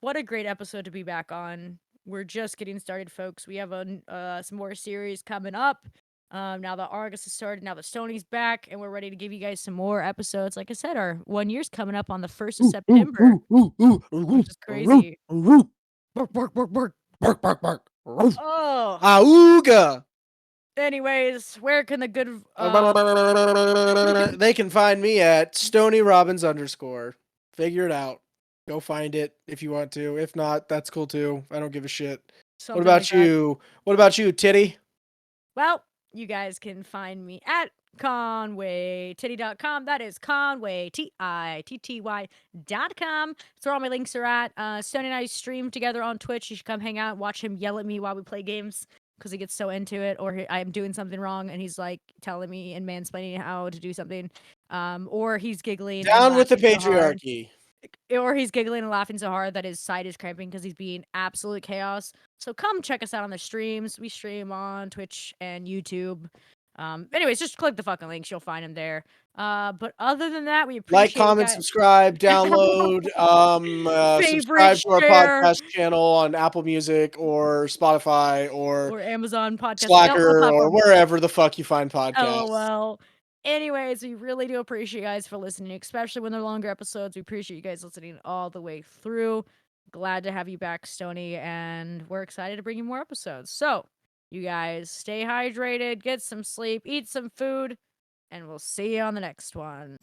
What a great episode to be back on. We're just getting started, folks. We have some more series coming up. Now that August has started, now that Stoney's back, and we're ready to give you guys some more episodes. Like I said, our 1 year's coming up on the 1st of September, which is crazy. Bark, bark, bark, bark. Bark, bark, bark. Oh. Auga. Anyways, where can the good They can find me at Stoney Robbins _. Figure it out. Go find it if you want to. If not, that's cool too. I don't give a shit. something What about like that? you? What about you, Titty? Well, you guys can find me at ConwayTitty.com. That is Conway, TITTY.com. That's where all my links are at. Stoney and I stream together on Twitch. You should come hang out, watch him yell at me while we play games because he gets so into it, or I'm doing something wrong and he's like telling me and mansplaining how to do something. Or he's giggling. and Down with the laughing so hard. patriarchy. Or he's giggling and laughing so hard that his side is cramping because he's being absolute chaos. So come check us out on the streams. We stream on Twitch and YouTube. Anyways, just click the fucking links. You'll find them there. But other than that, we appreciate Like, comment, subscribe, download, subscribe to our share. podcast channel on Apple Music or Spotify or Amazon podcast. Slacker or wherever the fuck you find podcasts. LOL. Anyways, we really do appreciate you guys for listening, especially when they're longer episodes. We appreciate you guys listening all the way through. Glad to have you back, Stoney, and we're excited to bring you more episodes. So, you guys stay hydrated, get some sleep, eat some food, and we'll see you on the next one.